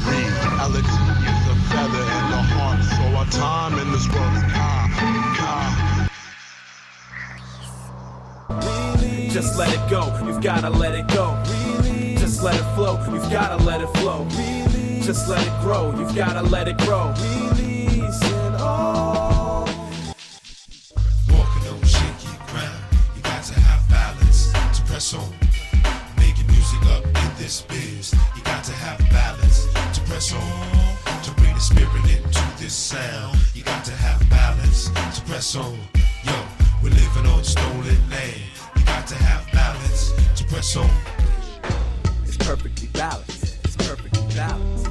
Reality is a feather in the heart, so our time in this world is Just let it go, you've gotta let it go. Just let it flow, you've gotta let it flow. Just let it grow, you've gotta let it grow. Release it all. Walking on shaky ground, you got to have balance to press on. Making music up in this biz, you got to have balance to press on. To bring the spirit into this sound, you got to have balance to press on. Yo, we're living on stolen land, you got to have balance to press on. It's perfectly balanced, it's perfectly balanced.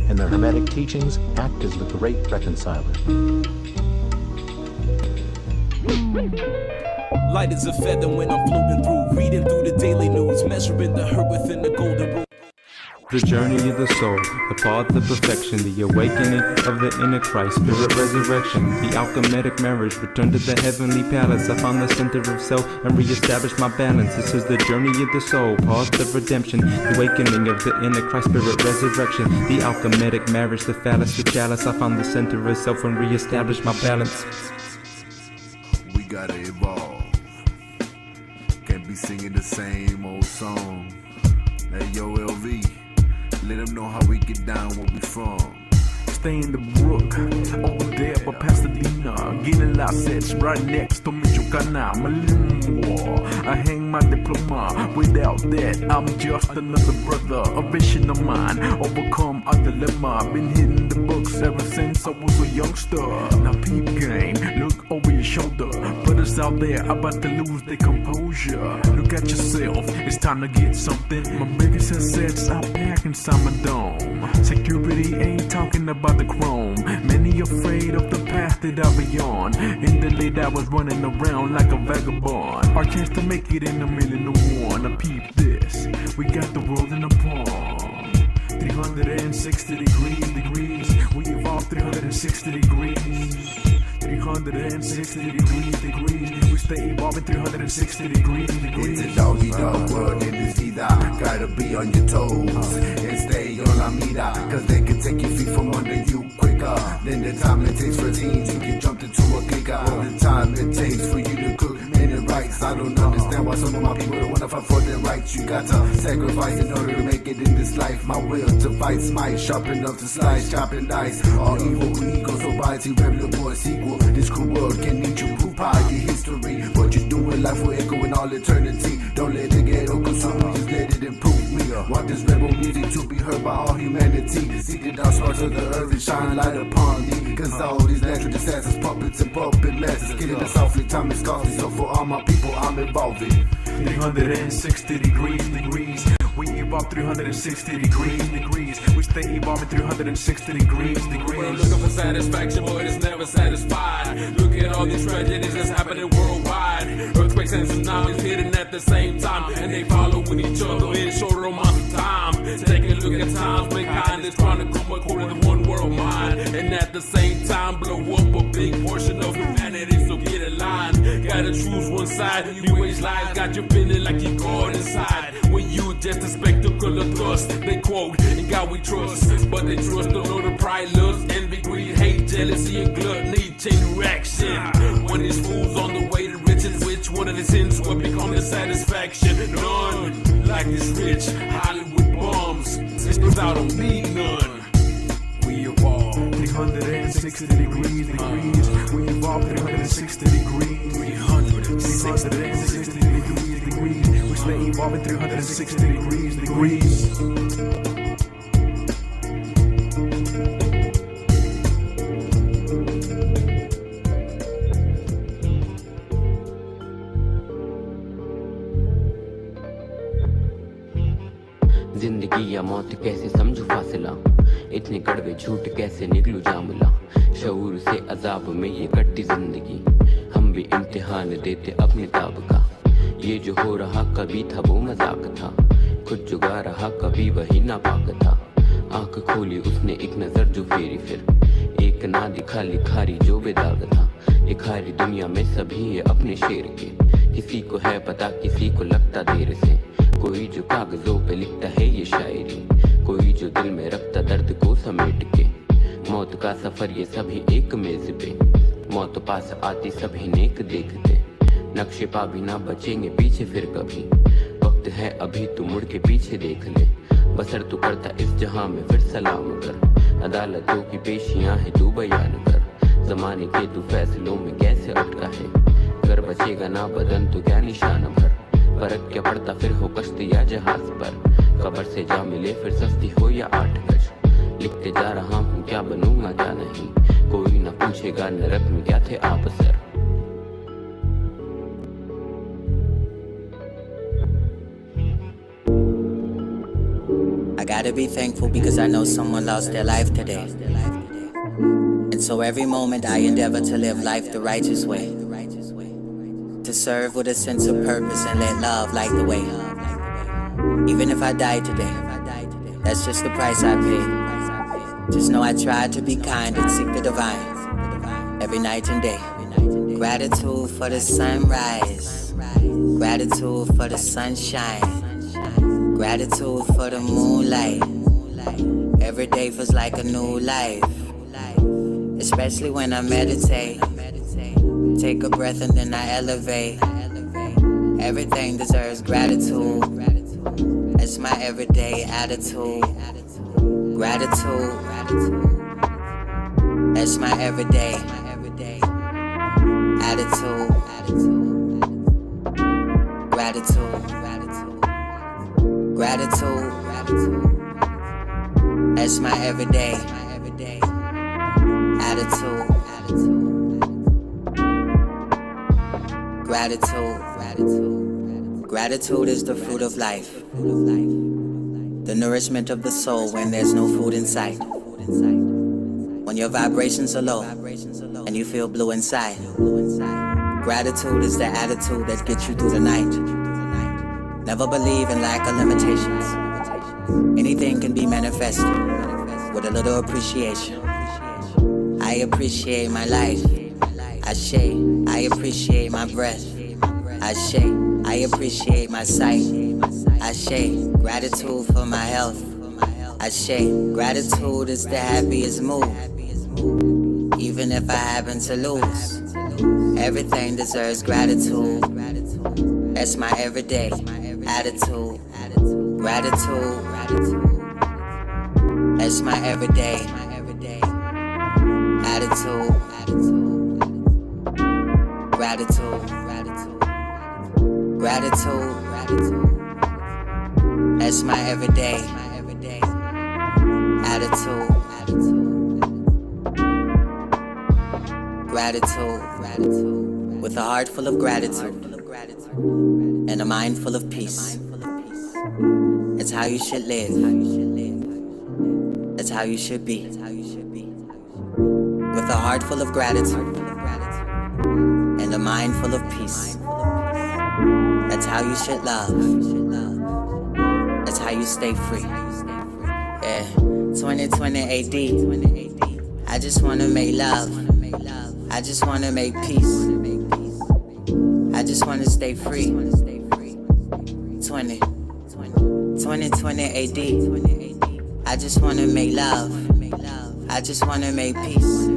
And the Hermetic teachings act as the great reconciler. Light as a feather when I'm floating through, reading through the daily news, measuring the hurt within the golden rule. The journey of the soul, the path to perfection, the awakening of the inner Christ, spirit resurrection, the alchemic marriage, return to the heavenly palace. I found the center of self and reestablished my balance. This is the journey of the soul, path to redemption, the awakening of the inner Christ, spirit resurrection, the alchemic marriage, the phallus, the chalice. I found the center of self and reestablished my balance. We gotta evolve. Can't be singing the same old song. Hey yo LV, let them know how we get down where we from. Stay in the brook, over there by Pasadena. Getting lot sets right next to Michoacana. My war, I hang my diploma. Without that, I'm just another brother. A vision of mine, overcome a dilemma. Been hitting the books ever since I was a youngster. Now peep game, look over your shoulder. Brothers out there about to lose their composure. Look at yourself, it's time to get something. My biggest assets I pack inside my dome. Security ain't talking about the chrome. Many afraid of the path that I'll be on. In the late I was running around like a vagabond. Our chance to make it in 1,000,001. Now peep this, we got the world in a palm. 360 degrees, we evolve 360 degrees. 360 degrees, we stay evolving 360 degrees. It's a doggy dog world in this vida. Gotta be on your toes and stay on la mira, cause they can take your feet from under you quicker than the time it takes for teens to get jumped into a clicker. All the time it takes for you to cook many rights. I don't understand why some of my people don't wanna fight for their rights. You got to sacrifice in order to make it in this life. My will to fight smite, sharp enough to slice, chopping dice. All evil, ego, sobriety, regular boy sequel. This cruel world can need you proof by your history. What you do in life will echo in all eternity. Don't let it get consume me, just let it improve me. Want this rebel music to be heard by all humanity. Seek the dark parts of the earth and shine light upon thee. Cause all these natural disasters, puppets and puppet masters, killing us softly, time is costly. So for all my people, I'm evolving. 360 degrees, we evolve 360 degrees. We stay evolving 360 degrees. We're looking for satisfaction, but it's never satisfied. Look at all these tragedies that's happening worldwide. Earthquakes and tsunamis hitting at the same time, and they follow with each other in shorter amounts of time. Take a look at times, mankind is trying to come according to one world mind, and at the same time blow up a big portion of humanity. So get aligned, gotta choose one side. New age lies got you feeling like you're caught inside. When you just a spectacle of thrust, they quote, in God we trust, but they trust don't know the pride, lust, envy, greed, hate, jealousy, and gluttony, chain reaction. When these fools on the way to riches imagine which one of the sins will become the satisfaction. None, like this rich Hollywood bombs. Without them, need none. We evolve 360 degrees. We evolve 360 degrees. 360 degrees. We stay evolving 360 degrees. जिंदगी या मौत कैसे समझू फासिला, इतने कड़वे झूठ कैसे निकलू जामुला। शऊर से अजाब में ये कटती जिंदगी, हम भी इम्तिहान देते अपने ताब का। ये जो हो रहा कभी था वो मजाक था, खुद जुगा रहा कभी वही नापाक था। आंख खोली उसने एक नजर जो फेरी, फिर एक ना दिखा लिखारी जो बेदाग था। लिखारी दुनिया में सभी है अपने शेर के, किसी को है पता किसी को लगता देर से। कोई जो कागजों पे लिखता है ये शायरी, कोई जो दिल में रखता दर्द को समेट के। मौत का सफर ये सभी एक मेज पे, मौत पास आती सभी नेक देखते। नक्शे पा भी ना बचेंगे पीछे फिर कभी, वक्त है अभी तू मुड़ के पीछे देख ले। बसर तू करता इस जहां में फिर सलाम कर, अदालतों की पेशियां है तू बयान कर। जमाने के तू फैसलों में कैसे अटका है, अगर बचेगा ना बदन तो क्या निशान भर। फर्क क्या पड़ता फिर हो कश्ती या जहाज पर, कब्र से जा मिले फिर सस्ती हो या 8 गज। लिखते जा रहा हूँ क्या बनूंगा क्या नहीं, कोई ना पूछेगा नरक में क्या थे आप sir. I gotta be thankful because I know someone lost their life today. And so every moment I endeavor to live life the righteous way, to serve with a sense of purpose and let love light the way. Even if I die today, that's just the price I pay. Just know I try to be kind and seek the divine every night and day. Gratitude for the sunrise, gratitude for the sunshine, gratitude for the moonlight. Every day feels like a new life, especially when I meditate. Take a breath and then I elevate. Everything deserves gratitude. It's my everyday attitude. Gratitude. It's my everyday attitude. Gratitude. Gratitude. It's my everyday attitude. Gratitude. Gratitude is the fruit of life, the nourishment of the soul when there's no food in sight. When your vibrations are low and you feel blue inside, gratitude is the attitude that gets you through the night. Never believe in lack of limitations. Anything can be manifested with a little appreciation. I appreciate my life. I appreciate my breath. I appreciate my sight. Gratitude for my health. Gratitude is the happiest mood. Even if I happen to lose, everything deserves gratitude. That's my everyday attitude. Gratitude. That's my everyday attitude. Gratitude. Gratitude. That's my everyday attitude. Gratitude. With a heart full of gratitude and a mind full of peace. It's how you should live. It's how you should be. With a heart full of gratitude and a mind full of peace. That's how you should love. That's how you stay free. Yeah, 2020 AD. I just wanna make love. I just wanna make peace. I just wanna stay free. 2020 AD. I just wanna make love. I just wanna make peace.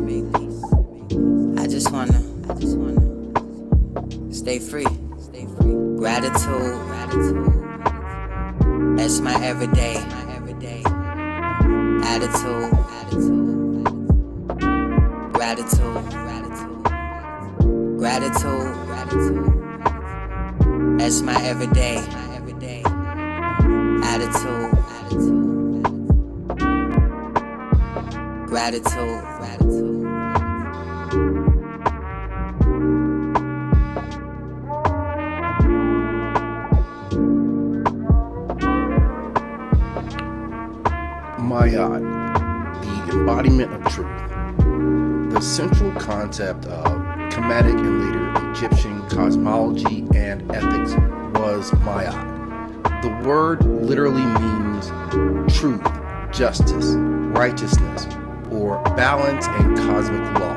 I just wanna stay stay free. Gratitude, that's my everyday attitude. Gratitude, that's my everyday attitude. Gratitude. Maat, the embodiment of truth. The central concept of Karmic and later Egyptian cosmology and ethics was Maat. The word literally means truth, justice, righteousness, or balance and cosmic law.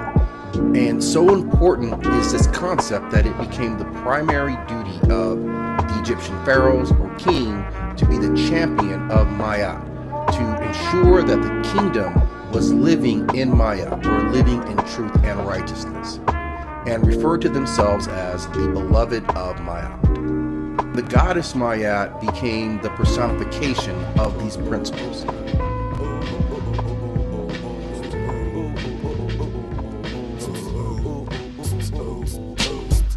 And so important is this concept that it became the primary duty of the Egyptian pharaohs or king to be the champion of Maat, to ensure that the kingdom was living in Maat, or living in truth and righteousness, and referred to themselves as the beloved of Maat. The goddess Maat became the personification of these principles.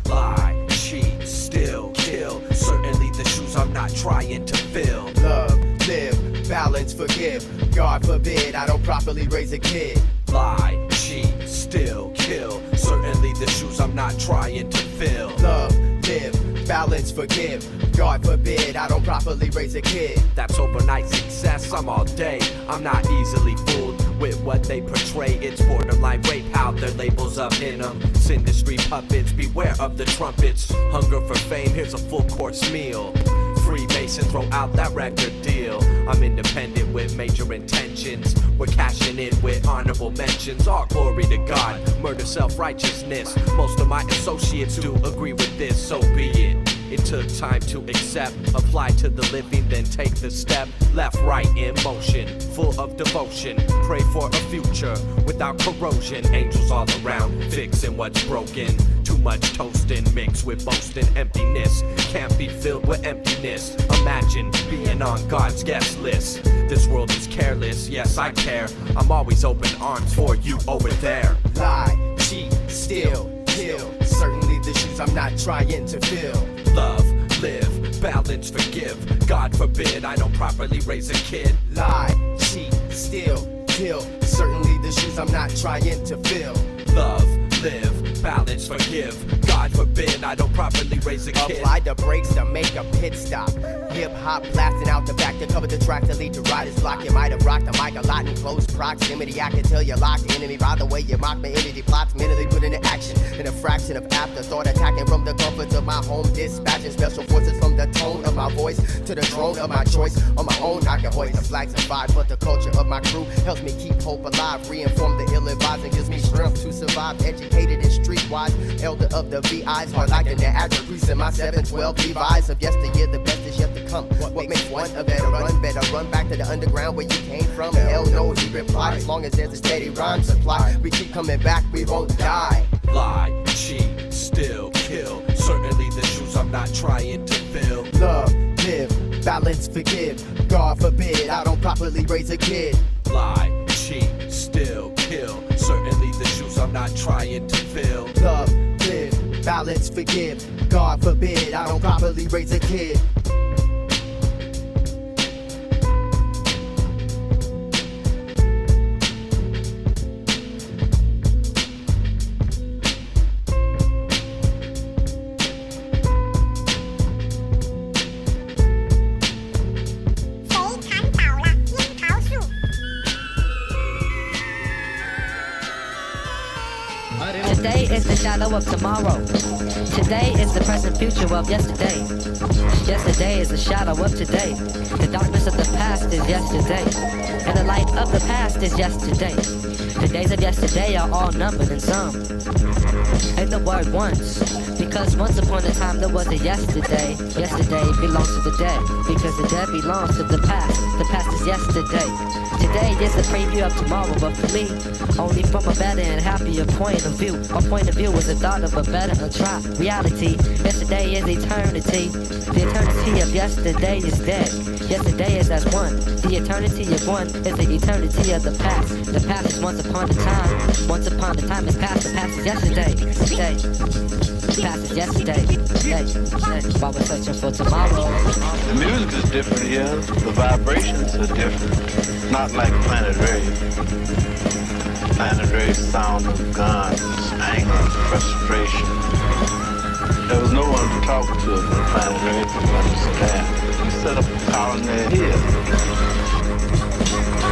Lie, cheat, steal, kill. Certainly the shoes I'm not trying to fill. Love, live, balance, forgive. God forbid I don't properly raise a kid. Lie, cheat, steal, kill. Certainly the shoes I'm not trying to fill. Love, live, balance, forgive. God forbid I don't properly raise a kid. That's overnight success, I'm all day. I'm not easily fooled with what they portray. It's borderline rape, how their labels up in them. Industry puppets, beware of the trumpets. Hunger for fame, here's a full course meal. Freemason, throw out that record deal. I'm independent with major intentions. We're cashing in with honorable mentions. All glory to God, murder self-righteousness. Most of my associates do agree with this, so be it. It took time to accept, apply to the living, then take the step. Left, right in motion, full of devotion. Pray for a future without corrosion. Angels all around, fixing what's broken. Too much toasting mixed with boasting. Emptiness can't be filled with emptiness. Imagine being on God's guest list. This world is careless, yes I care. I'm always open arms for you over there. Lie, cheat, steal, kill. Certainly the shoes I'm not trying to fill. Love, live, balance, forgive. God forbid I don't properly raise a kid. Lie, cheat, steal, kill. Certainly the shoes I'm not trying to fill. Love, live, balance, forgive. God forbid I don't properly raise a kid. Apply the brakes to make a pit stop. Hip hop blasting out the back to cover the track to lead to riders block. You might have rocked the mic a lot in close proximity. I can tell you locked the enemy by the way you mock my entity. Plots mentally put into action in a fraction of afterthought. Attacking from the comforts of my home. Dispatching special forces from the tone of my voice to the throne of my choice. On my own I can hoist the flags and fight, but the culture of my crew helps me keep hope alive. Reinform the ill-advised and gives me strength to survive. Educated and streetwise, elder of the VIs. Hard like the attributes in my 712 Levi's of yesteryear. The best is yet to come. What makes one a better run? Better run back to the underground where you came from. Hell no, he replied. As long as there's a steady rhyme supply, we keep coming back, we won't die. Lie, cheat, steal, kill. Certainly the shoes I'm not trying to fill. Love, live, balance, forgive. God forbid I don't properly raise a kid. Lie, cheat, steal, kill. Certainly the shoes I'm not trying to fill. Love, live, balance, forgive. God forbid I don't properly raise a kid. Today is the shadow of tomorrow. Today is the present future of yesterday. Yesterday is the shadow of today. The darkness of the past is yesterday. And the light of the past is yesterday. The days of yesterday are all numbered in some. And the word once, because once upon a time there was a yesterday. Yesterday belongs to the dead, because the dead belongs to the past. The past is yesterday. Today is the preview of tomorrow, but for me, only from a better and happier point of view. My point of view is the thought of a better try. reality. Yesterday is eternity. The eternity of yesterday is dead. Yesterday is as one. The eternity of one is the eternity of the past. The past is once upon a time. Once upon a time is past. The past is yesterday. Day. The past is yesterday. Day. While we're searching for tomorrow. The music is different here. The vibrations are different. Not like Planet Earth. Planet Earth sound of guns, anger, frustration. There was no one to talk to on Planet Earth to understand. We set up a colony here.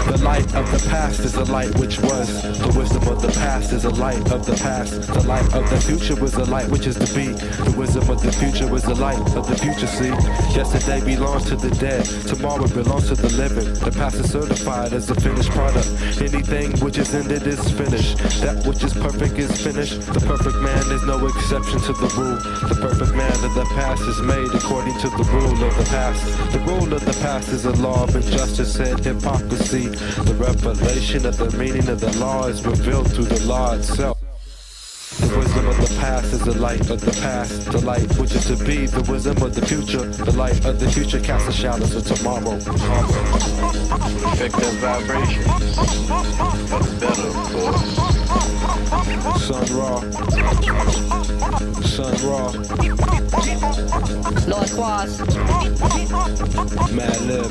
The light of the past is the light which was. The wisdom of the past is the light of the past. The light of the future was the light which is to be. The wisdom of the future was the light of the future, see. Yesterday belongs to the dead. Tomorrow belongs to the living. The past is certified as a finished product. Anything which is ended is finished. That which is perfect is finished. The perfect man is no exception to the rule. The perfect man of the past is made according to the rule of the past. The rule of the past is a law of injustice and hypocrisy. The revelation of the meaning of the law is revealed through the law itself. The wisdom of the past is the light of the past. The light which is to be, the wisdom of the future. The light of the future casts the shadows of tomorrow. Affect that vibration. For the better, of course. Sun Ra. Sun Ra. Lord Quas. Mad Lib.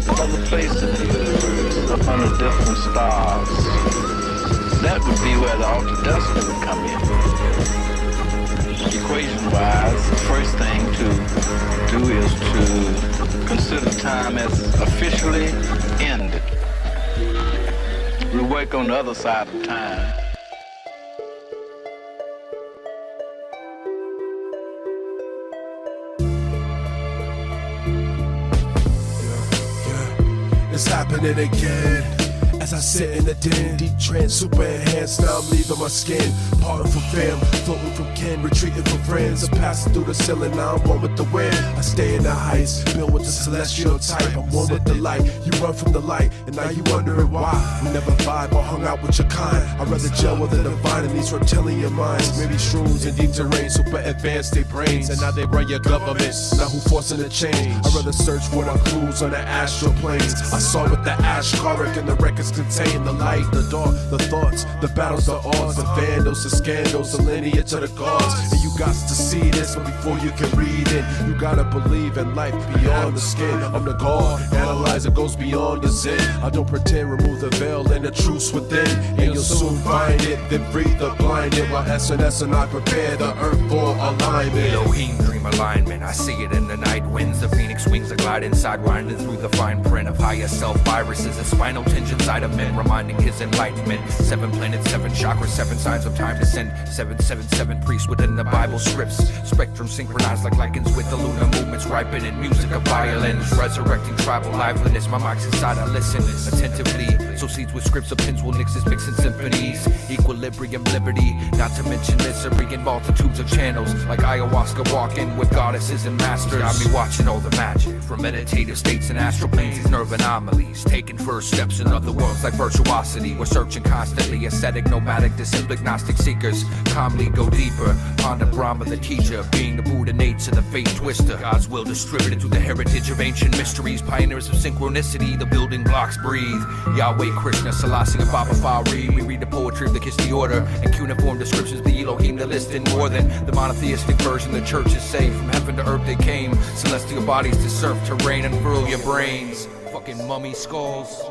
Other places in the universe, up under different stars. That would be where the altered destiny would come in. Equation-wise, the first thing to do is to consider time as officially ended. We work on the other side of time. It's happening again. As I sit in the den, deep trance, super enhanced, now I'm leaving my skin. Parting from fam, floating from kin, retreating from friends. I'm passing through the ceiling, now I'm one with the wind. I stay in the heights, built with the celestial type. I'm one with the light, you run from the light, and now you wondering why we never vibe or hung out with your kind. I'd rather gel with the divine in these reptilian minds. Maybe shrooms in deep terrain, super advanced their brains, and now they run your government. Now who forcing the change? I'd rather search for the clues on the astral planes. I saw with the ash, Karmic, and the records contain the light, the dark, the thoughts, the battles, the odds, the vandals, the scandals, the lineage of the gods. And you got to see this, but before you can read it, you gotta believe in life beyond the skin. I'm the God, analyzer goes beyond the zen. I don't pretend, remove the veil and the truths within, and you'll soon find it. Then breathe the blinded while SNS and I prepare the earth for alignment. Elohim dream alignment, I see it in the night winds. The phoenix wings that glide inside, winding through the fine print of higher self viruses and spinal tension side of men, reminding his enlightenment. 7 planets, 7 chakras, 7 signs of time descend. 777 priests within the Bible scripts. Spectrum synchronized like lichens with the lunar movements, ripening music of violence. Resurrecting tribal liveliness, my mic's inside, I listen attentively. So seeds with scripts of pins will nixes, mixing symphonies. Equilibrium, liberty, not to mention misery in multitudes of channels. Like ayahuasca walking with goddesses and masters. Got me watching all the magic from meditative states and astral planes, these nerve anomalies. Taking first steps in other worlds like virtuosity. We're searching constantly, ascetic, nomadic, disciplic, gnostic seekers. Calmly go deeper, ponder Brahma the teacher, being the Buddha nature, the fate twister. God's will distributed through the heritage of ancient mysteries. Pioneers of synchronicity, the building blocks breathe. Yahweh, Krishna, Selassie, and Baba Fari. We read the poetry of the Kishti order and cuneiform descriptions, the Elohim, the list, and more than the monotheistic version. The churches say from heaven to earth they came, celestial bodies to surf, to rain, and unfurl your brains. Fucking mummy skulls.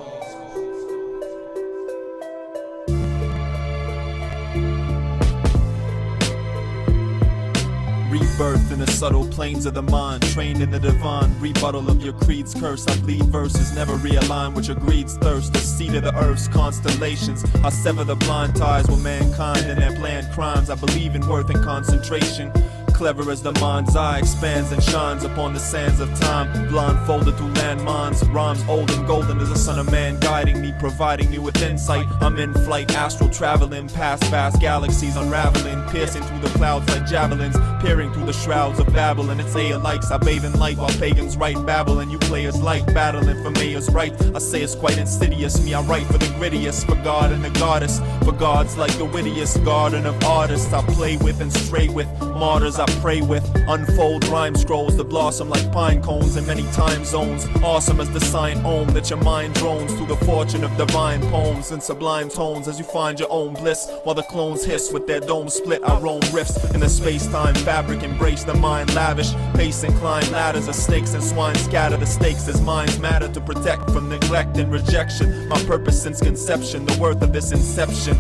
Rebirth in the subtle planes of the mind, trained in the divine rebuttal of your creed's curse. I bleed verses, never realign with your greed's thirst. The seed of the earth's constellations, I sever the blind ties with mankind and their planned crimes. I believe in worth and concentration. Clever as the mind's eye expands and shines upon the sands of time, blindfolded through landmines, rhymes old and golden as the son of man, guiding me, providing me with insight. I'm in flight, astral traveling past vast galaxies, unraveling, piercing through the clouds like javelins, peering through the shrouds of Babylon. It's likes I bathe in light while pagans write babbling. You players like battling for mayor's right. I say it's quite insidious. Me, I write for the grittiest, for God and the goddess, for gods like the wittiest garden of artists. I play with and stray with martyrs I pray with. Unfold rhyme scrolls that blossom like pine cones in many time zones. Awesome as the sign Om that your mind drones through the fortune of divine poems and sublime tones as you find your own bliss. While the clones hiss with their dome split, I roam rifts in the space-time fabric. Embrace the mind lavish, pace and climb ladders as snakes and swine scatter. The stakes as minds matter to protect from neglect and rejection. My purpose since conception, the worth of this inception.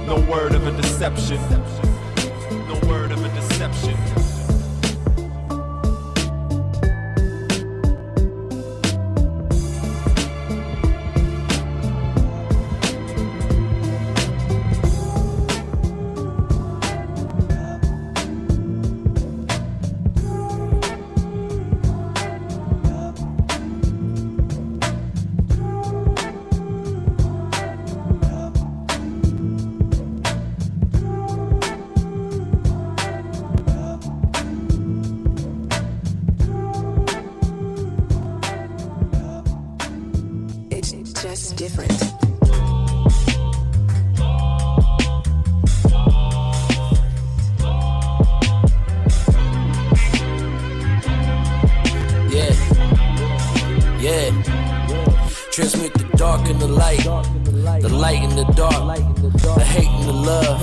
No word of a deception. No word of a deception. Transmute the dark and the light and the dark, the hate and the love,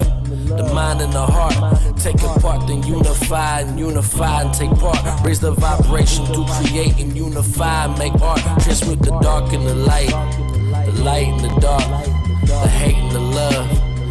the mind and the heart. Take apart, then unify and take part. Raise the vibration to create and unify and make art. Transmute the dark and the light and the dark, the hate and the love,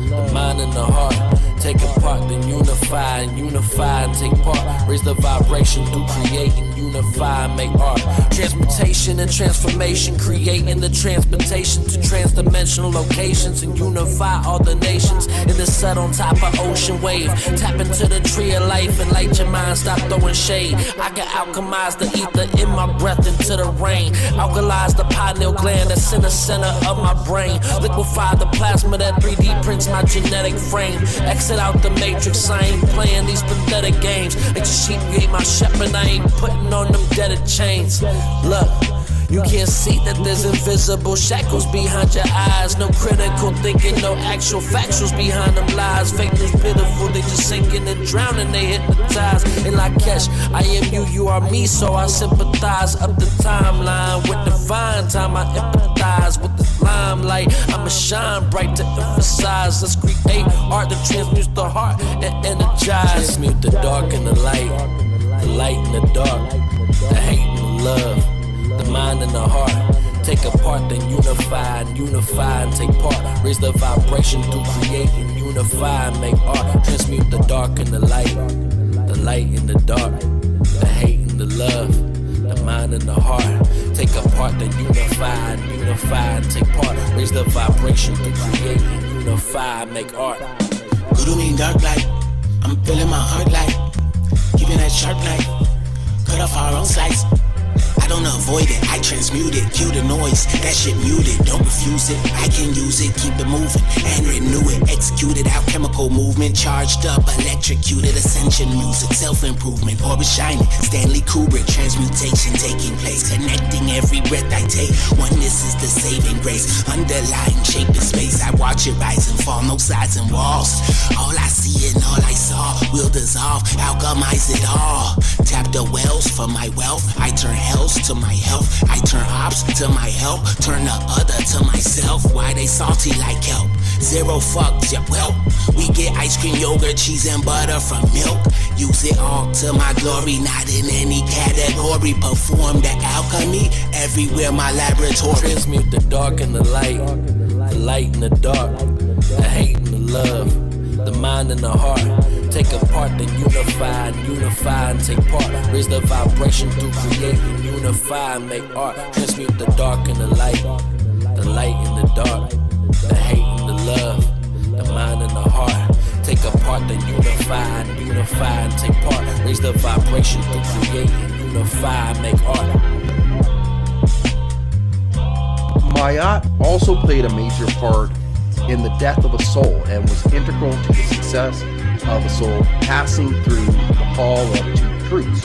the mind and the heart. Take apart, then unify and take part. Raise the vibration to create and unify and make art. Transmutation and transformation, creating the transportation to transdimensional locations and unify all the nations in the sun on top of ocean wave. Tap into the tree of life and light your mind, stop throwing shade. I can alchemize the ether in my breath into the rain. Alkalize the pineal gland that's in the center of my brain. Liquefy the plasma that 3D prints my genetic frame. Exit out the matrix, I ain't playing these pathetic games. Like the sheep, you ain't my shepherd, I ain't putting on them deaded chains. Look, you can't see that there's invisible shackles behind your eyes. No critical thinking, no actual factuals behind them lies. Fake news pitiful, they just sinking and drowning, they hypnotize. And like Kesh, I am you, you are me, so I sympathize. Up the timeline with divine time, I empathize with the limelight. I'ma shine bright to emphasize. Let's create art that transmutes the heart and energize. Transmute the dark and the light and the dark, the hate and the love, the mind and the heart. Take apart, then unify and take part. Raise the vibration to create and unify and make art. Transmute the dark and the light and the dark, the hate and the love, the mind and the heart. Take apart, then unify and take part. Raise the vibration to create and unify and make art. Good to me, dark light. I'm feeling my heart light. Keeping that sharp knife. Cut off our own slice. I don't avoid it, I transmute it. Cue the noise, that shit muted. Don't refuse it, I can use it. Keep it moving and renew it. Executed alchemical movement. Charged up, electrocuted. Ascension music, self-improvement. Orbit shining, Stanley Kubrick. Transmutation taking place. Connecting every breath I take. Oneness is the saving grace. Underlying shape in space. I watch it rise and fall, no sides and walls. All I see and all I saw will dissolve, alchemize it all. Tap the wells for my wealth. I turn hells to my health. I turn ops to my help. Turn the other to myself. Why they salty like kelp? Zero fucks, yeah, well, we get ice cream, yogurt, cheese, and butter from milk. Use it all to my glory, not in any category. Perform the alchemy everywhere, my laboratory. Transmute the dark and the light and the dark, the hate and the love, the mind and the heart. Take apart, then unify and take part. Raise the vibration to create and unify and make art. Transmute the dark and the light and the dark, the hate and the love, the mind and the heart. Take apart, then unify and take part. Raise the vibration to create and unify and make art. Maat also played a major part in the death of a soul and was integral to the success of a soul passing through the hall of two truths,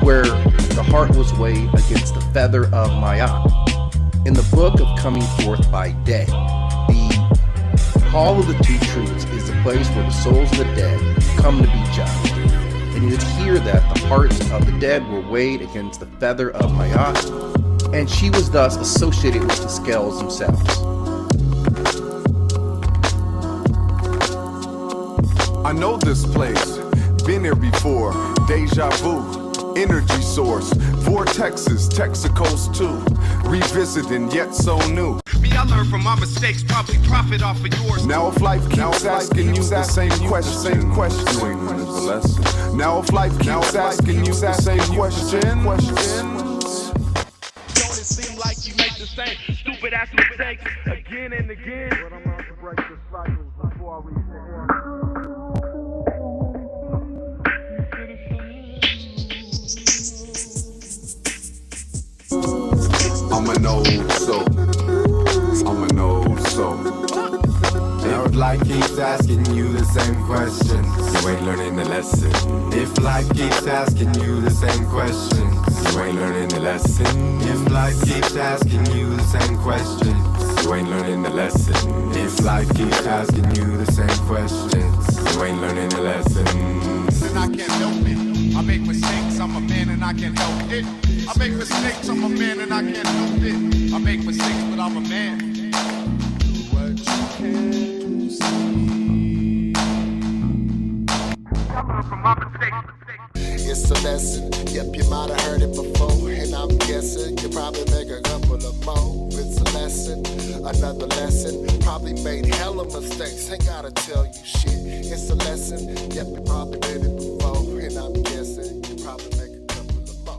where the heart was weighed against the feather of Maat. In the book of Coming Forth by Day, the hall of the two truths is the place where the souls of the dead come to be judged. and you could hear that the hearts of the dead were weighed against the feather of Maat, and she was thus associated with the scales themselves. I know this place, been here before, deja vu, energy source, vortexes, Texacos too, revisiting yet so new. Me, I learn from my mistakes, probably profit off of yours. Now if life keeps asking you the same question, you ain't learning the lesson. Now if life keeps asking you the same question, Don't it seem like you make the same stupid ass mistakes again and again? But I'm out to break the cycles before I reach the end. I'm an old soul. I'm an old soul. Now if life keeps asking you the same questions, you ain't learning the lesson. If life keeps asking you the same questions, you ain't learning the lesson. If life keeps asking you the same questions, you ain't learning the lesson. If life keeps asking you the same questions, you ain't learning the lesson. And I can't help it. I make mistakes, I'm a man and I can't help it. I make mistakes, I'm a man and I can't help it. I make mistakes, but I'm a man. What you can't see. I learn from my mistakes. It's a lesson, yep, you might have heard it before, and I'm guessing you probably make a couple of more. It's a lesson, another lesson, probably made hella mistakes, ain't gotta tell you shit. It's a lesson, yep, you probably did it before, and I'm guessing you probably make a couple of more.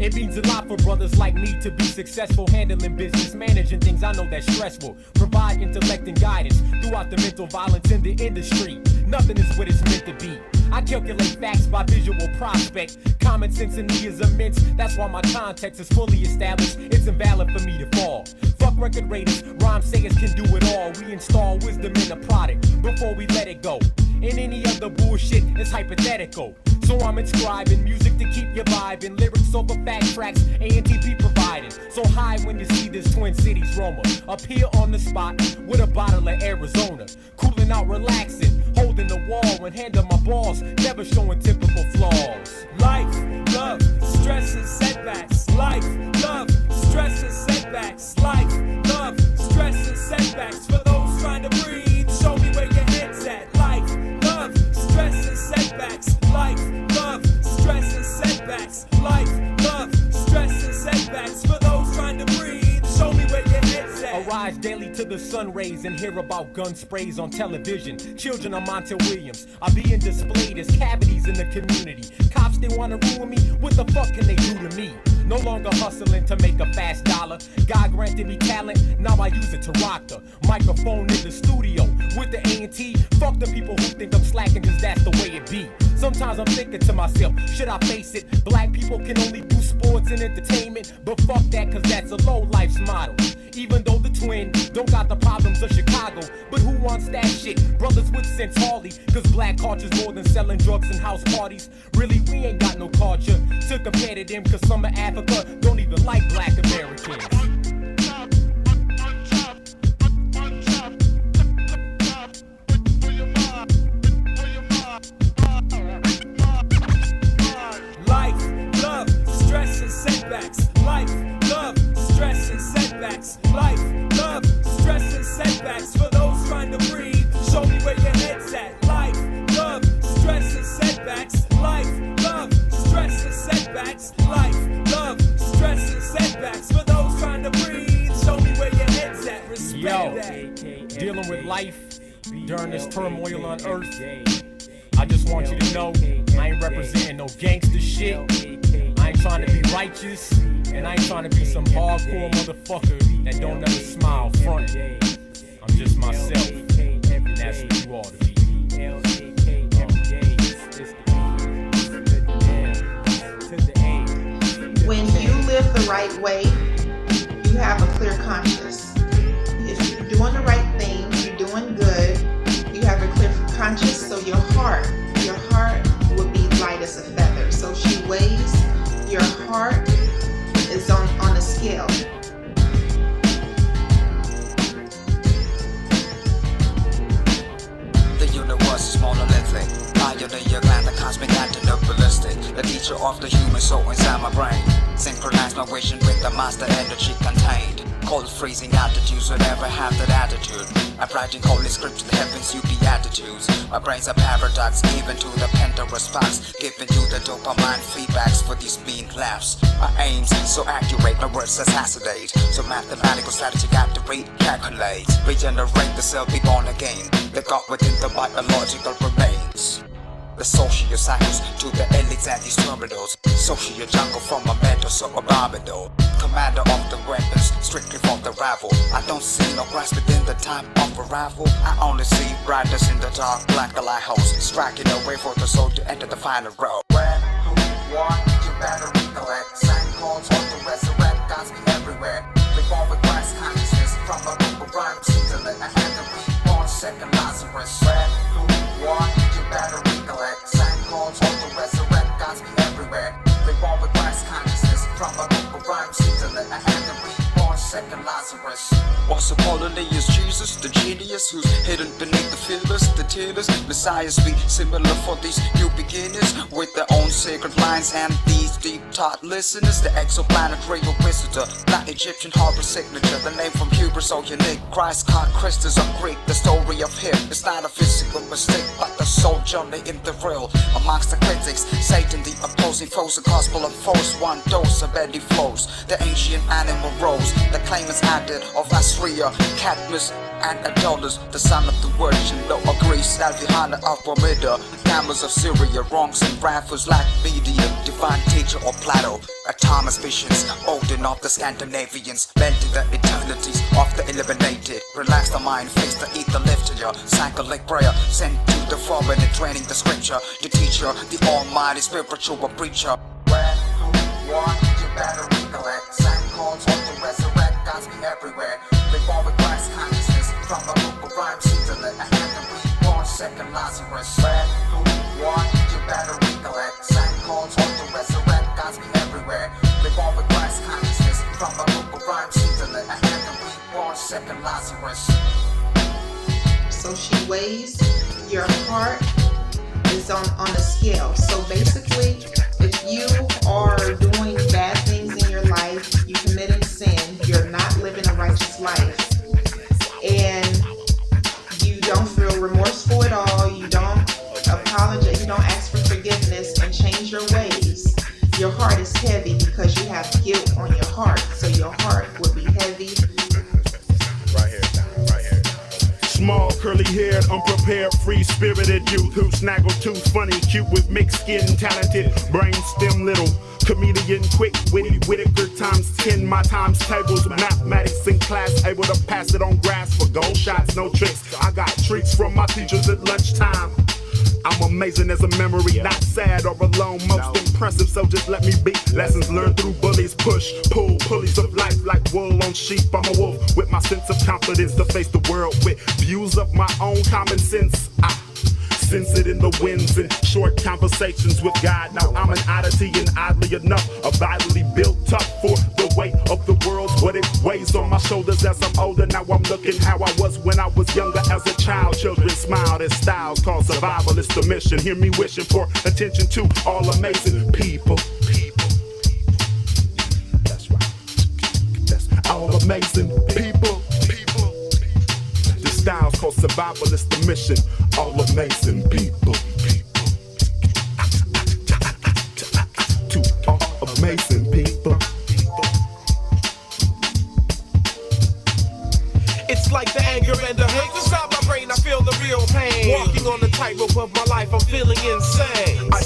It means a lot for brothers like me to be successful, handling business, managing things I know that's stressful. Provide intellect and guidance throughout the mental violence in the industry. Nothing is what it's meant to be. I calculate facts by visual prospect. Common sense in me is immense. That's why my context is fully established. It's invalid for me to fall. Fuck record raters, rhyme sayers can do it all. We install wisdom in the product before we let it go. And any other bullshit is hypothetical. So I'm inscribing music to keep you vibing. Lyrics over fact tracks, ANTP providing. So high when you see this Twin Cities Roma. Up here on the spot with a bottle of Arizona. Cooling out, relaxing, holding the wall and handling my balls. Never showing typical flaws. Life, love, stress and setbacks. Life, love, stress and setbacks. Life, love, stress and setbacks. For those trying to breathe, show me where your head's at. Life, love, stress and setbacks. Life, love, stress and setbacks. Life, love, stress and setbacks. For those trying to breathe, show me where your head's at. Arise daily to the sun rays and hear about gun sprays on television. Children of Monte Williams are being displayed as cavities in the community. Cops, they wanna ruin me? What the fuck can they do to me? No longer hustling to make a fast dollar. God granted me talent, now I use it to rock the microphone in the studio with the A&T. Fuck the people who think I'm slacking, cause that's the way it be. Sometimes I'm thinking to myself, should I face it? Black people can only do sports and entertainment, but fuck that, cause that's a low life's model. Even though the twin don't got the problems of Chicago, but who wants that shit? Brothers with sense hardly, cause black culture's more than selling drugs and house parties. Really, we ain't got no culture to compare to them, cause some of Africa don't even like black Americans. Life, love, stress and setbacks. Life, love, stress and setbacks. Life, love, stress and setbacks. For those trying to breathe, show me where your head's at. Life, love, stress and setbacks. Life, love, stress and setbacks. Life, love, stress and setbacks. For those trying to breathe, show me where your head's at. Respect that. Dealing with life during this turmoil on earth, I just want you to know I ain't representing no gangster shit. I ain't trying to be righteous, and I ain't trying to be some hardcore motherfucker that don't ever smile front. I'm just myself, and that's who you ought to be. When you live the right way, you have a clear conscience. If you're doing the right things, you're doing good, you have a clear conscience, so your heart will be light as a feather. So scale. The universe is monolithic. Pioneer gland, the cosmic antidote ballistic. The teacher of the human soul inside my brain. Synchronize my vision with the master energy contained. Cold freezing altitudes will never have that attitude. I'm writing holy scripts to the heavens, you beatitudes. My brain's a paradox, given to the Pandora's box, giving you the dopamine feedbacks for these mean laughs. My aims so accurate, my words assassinate. So mathematical strategy got to read, calculate. Regenerate the cell, be born again. The God within the biological remains. The social cycles to the elites and these terminals. Social jungle from a mental so abominable. Commander of the weapons, strictly for the rival. I don't see no grass within the time of arrival. I only see riders in the dark, black light holes, striking a way for the soul to enter the final road. Where, who, what, you better recollect. Sign calls on to resurrect, God's be everywhere. Reborn with Christ consciousness from a book of rhymes, intellect. I had to reborn second Lazarus. Where, who, what, you better recollect. Sign calls on to resurrect, God's be everywhere. Reborn with Christ consciousness from a book of rhymes, intellect. I had to reborn second Lazarus. Possibility is Jesus, the genius who's hidden beneath the fillers, the tears. Messiahs be similar for these new beginners with their own sacred lines and these deep taught listeners. The exoplanetary visitor, not Egyptian harbor signature. The name from Hebrew so unique. Christ called Christus of Greek. The story of him is not a physical mistake, but the soul journey in the real. Amongst the critics, Satan, the opposing foes, the gospel of force, one dose of Eddie flows. The ancient animal rose, the claimants added of Assyria, Cadmus, and Adonis, the son of the Virgin, no agrees that Vihana of Bromida, Cameras of Syria, wrongs and raffles like media, divine teacher or Plato, Thomas visions, Odin of the Scandinavians, bending the eternities of the eliminated. Relax the mind, fix the ether, lift to your cyclic prayer, sent to the foreign and training the scripture, the teacher, the almighty spiritual preacher. Where, who, what, you better recollect. Sign calls on to resurrect, God's be everywhere. Reborn with Christ consciousness from a book of rhymes, intellect. I had to reborn second Lazarus. Where, who, what, you better recollect. Sign calls on to resurrect, God's be everywhere. Reborn with Christ consciousness from a book of rhymes, intellect. I had to reborn second Lazarus. So she weighs your heart is on a scale. So basically, if you are doing bad things in your life, you committing sin, you're not living a righteous life, and you don't feel remorseful at all, you don't apologize, you don't ask for forgiveness and change your ways, your heart is heavy because you have guilt on your heart. So your heart will be heavy. Right here. Small, curly-haired, unprepared, free-spirited youth who snaggle tooth, funny, cute with mixed skin, talented, brain stem little, comedian, quick, witty, Whitaker times 10, my times tables, mathematics in class, able to pass it on grass for gold shots, no tricks. I got treats from my teachers at lunchtime. I'm amazing as a memory, not sad or alone, most impressive, so just let me be. Lessons learned through bullies, push, pull, pulleys of life like wool on sheep. I'm a wolf with my sense of confidence to face the world with views of my own common sense. I sense it in the winds and short conversations with God. Now I'm an oddity and oddly enough, a vitally built up for the weight of the world. What it weighs on my shoulders as I'm older. Now I'm looking how I was when I was younger as a child. Children smiled at styles called survival. It's the mission. Hear me wishing for attention to all amazing people. That's right. That's all amazing people. The styles called survival. It's the mission. All amazing people. To all amazing people. It's like the anger and the hate inside my brain. I feel the real pain. Walking on the tightrope of my life, I'm feeling insane. I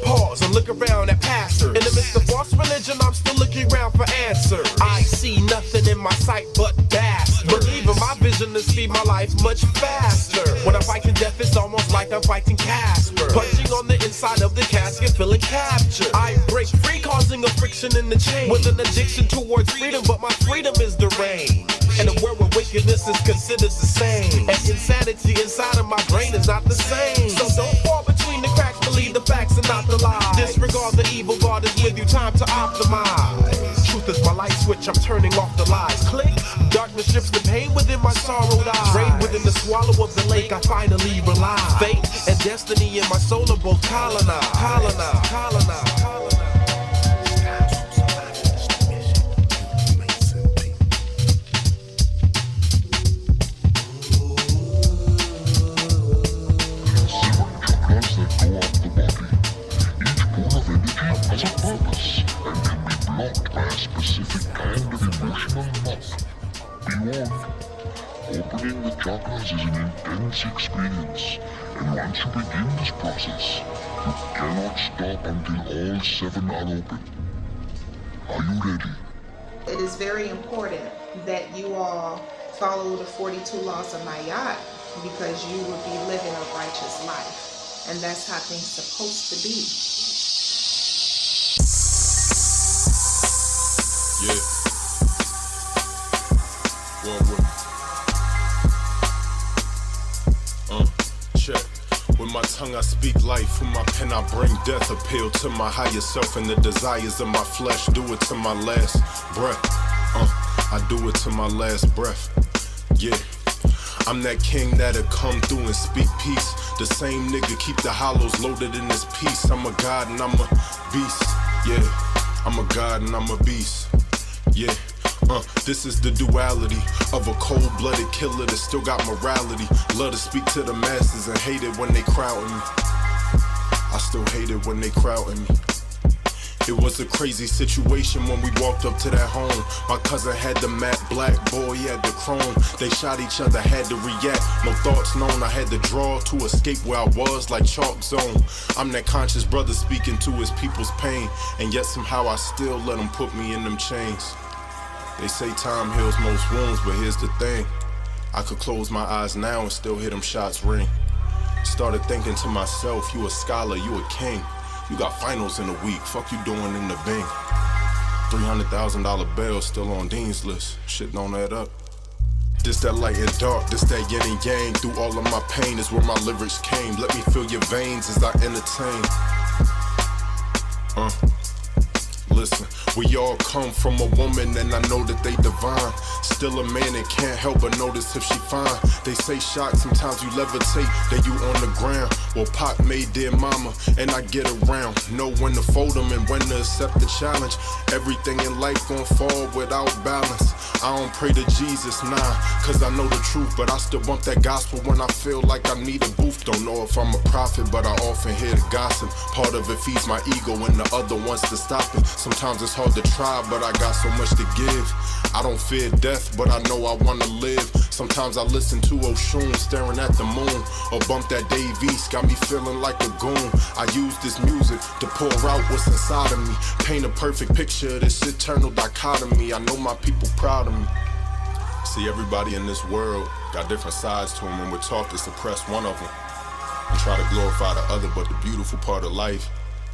pause and look around at pastors. In the midst of false religion, I'm still looking around for answers. I see nothing in my sight but bastards. Believing my vision to speed my life much faster. When I'm fighting death, it's almost like I'm fighting Casper. Punching on the inside of the casket, feeling captured. I break free, causing a friction in the chain. With an addiction towards freedom, but my freedom is deranged. And a world where wickedness is considered the same. And insanity inside of my brain is not the same. So don't fall between the cracks, believe the facts and not the lies. Disregard the evil, God is with you, time to optimize. Truth truth is my light switch, I'm turning off the lies. Click, darkness strips the pain within my sorrowed eyes. Drained within the swallow of the lake, I finally realize fate and destiny in my soul are both colonized. Opening the chakras is an intense experience, and once you begin this process, you cannot stop until all 7 are open. Are you ready? It is very important that you all follow the 42 laws of Maat, because you will be living a righteous life, and that's how things are supposed to be. Yeah. Well, check. With my tongue I speak life, with my pen I bring death. Appeal to my higher self and the desires of my flesh. Do it to my last breath. I do it to my last breath. Yeah. I'm that king that'll come through and speak peace. The same nigga keep the hollows loaded in this piece. I'm a god and I'm a beast. Yeah. I'm a god and I'm a beast. Yeah. This is the duality of a cold-blooded killer that still got morality. Love to speak to the masses and hate it when they crowding me. I still hate it when they crowding me. It was a crazy situation when we walked up to that home. My cousin had the matte black, boy he had the chrome. They shot each other, had to react, no thoughts known. I had to draw to escape where I was like chalk zone. I'm that conscious brother speaking to his people's pain, and yet somehow I still let them put me in them chains. They say time heals most wounds, but here's the thing. I could close my eyes now and still hear them shots ring. Started thinking to myself, you a scholar, you a king. You got finals in a week, fuck you doing in the Bing. $300,000 bail still on Dean's list, shit don't add up. This that light and dark, this that yin and yang. Through all of my pain is where my lyrics came. Let me feel your veins as I entertain. Listen, we all come from a woman and I know that they divine. Still a man and can't help but notice if she fine. They say shock, sometimes you levitate, then you on the ground. Well, Pop made dear mama, and I get around. Know when to fold them and when to accept the challenge. Everything in life gon' fall without balance. I don't pray to Jesus, nah, cause I know the truth. But I still bump that gospel when I feel like I need a booth. Don't know if I'm a prophet, but I often hear the gossip. Part of it feeds my ego and the other wants to stop it. Sometimes it's hard to try, but I got so much to give. I don't fear death, but I know I wanna live. Sometimes I listen to Oshun staring at the moon, or bump that Dave East, got me feeling like a goon. I use this music to pour out what's inside of me, paint a perfect picture of this eternal dichotomy. I know my people proud of me. See, everybody in this world got different sides to them, and we're taught to suppress one of them and try to glorify the other. But the beautiful part of life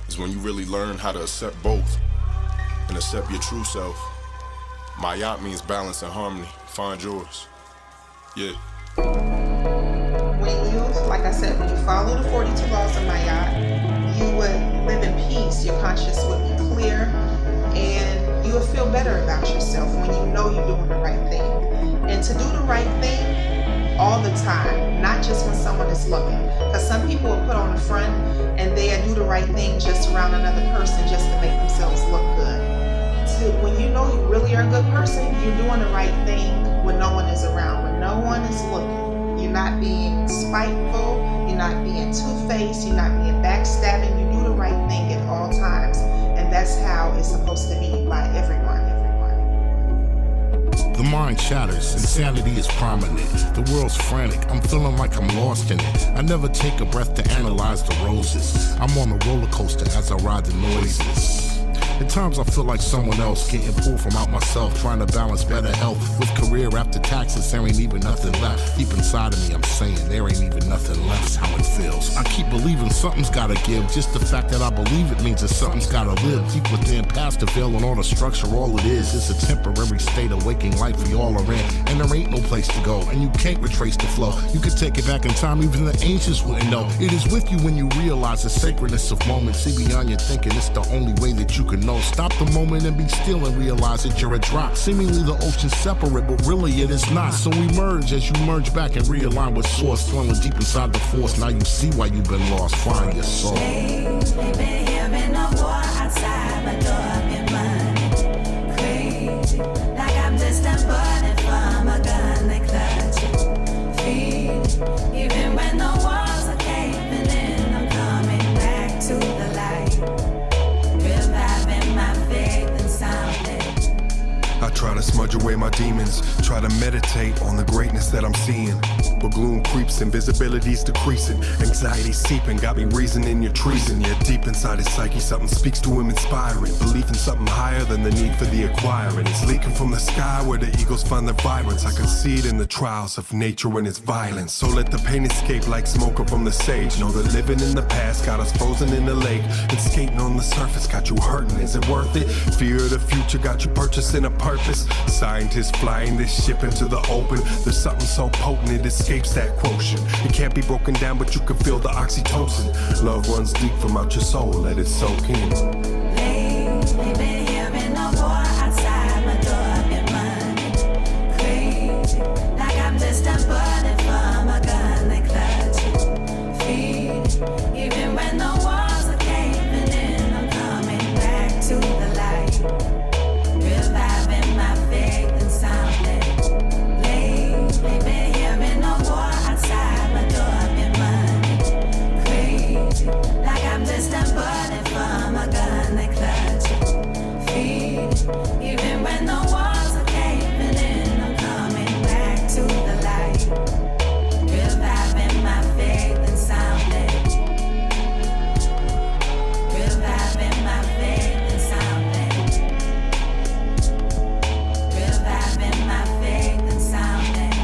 is when you really learn how to accept both and accept your true self. Maat means balance and harmony. Find yours. Yeah. When you, like I said, when you follow the 42 laws of Maat, you would live in peace. Your conscience would be clear, and you would feel better about yourself when you know you're doing the right thing. And to do the right thing all the time, not just when someone is looking. Because some people will put on the front and they do the right thing just around another person just to make themselves look good. When you know you really are a good person, you're doing the right thing when no one is around, when no one is looking. You're not being spiteful, you're not being two-faced, you're not being backstabbing. You do the right thing at all times, and that's how it's supposed to be by everyone. The mind shatters, insanity is prominent. The world's frantic, I'm feeling like I'm lost in it. I never take a breath to analyze the roses. I'm on a roller coaster as I ride the noises. At times I feel like someone else, getting pulled from out myself, trying to balance better health with career after taxes. There ain't even nothing left. Deep inside of me I'm saying there ain't even nothing left. That's how it feels. I keep believing something's gotta give. Just the fact that I believe it means that something's gotta live. Deep within, past the veil and all the structure, all it is a temporary state of waking life we all are in. And there ain't no place to go, and you can't retrace the flow. You could take it back in time, even the ancients wouldn't know. It is with you when you realize the sacredness of moments. See beyond your thinking, it's the only way that you can know know, stop the moment and be still and realize that you're a drop. Seemingly the ocean's separate, but really it is not. So emerge as you merge back and realign with source, flowing deep inside the force. Now you see why you've been lost. Find your soul. They've been having a war outside my door, been money crazy, like I'm just a bullet from a gun they clutch it, feed. Even when the walls are caving in, I'm coming back to the light, reviving my faith in something. I try to smudge away my demons, try to meditate on the greatness that I'm seeing. But gloom creeps, invisibility's decreasing, anxiety seeping, got me reasoning your treason. Yet deep inside his psyche, something speaks to him inspiring, belief in something higher than the need for the acquiring. It's leaking from the sky where the eagles find their vibrance. I can see it in the trials of nature and its violence. So let the pain escape like smoke up from the sage. Know that living in the past got us frozen in the lake, and skating on the surface got you hurting. Is it worth it? Fear of the future got you purchasing a purpose. Scientists flying this ship into the open. There's something so potent it escapes that quotient. It can't be broken down, but you can feel the oxytocin. Love runs deep from out your soul, let it soak in. They've been having a war outside my door, been money crazy, like I'm just a bullet from a gun they clutch it, feed. Even when the walls are caving in, I'm coming back to the light, reviving my faith in something. They've been having a war outside my door, been money crazy, like I'm just a bullet from a gun they clutch it, feed. Even when the walls are caving in, I'm coming back to the light, reviving my faith in something, reviving my faith in something, reviving my faith in something,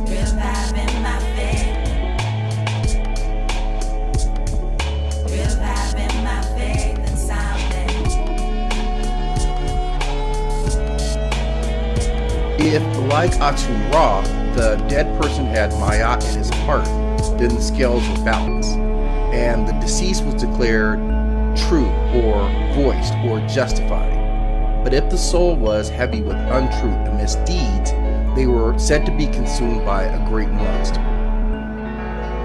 reviving my faith, reviving my faith in something. If, like Atun Ra, the dead person had Maat in his heart, then the scales were balanced, and the deceased was declared true or voiced or justified. But if the soul was heavy with untruth and misdeeds, they were said to be consumed by a great lust.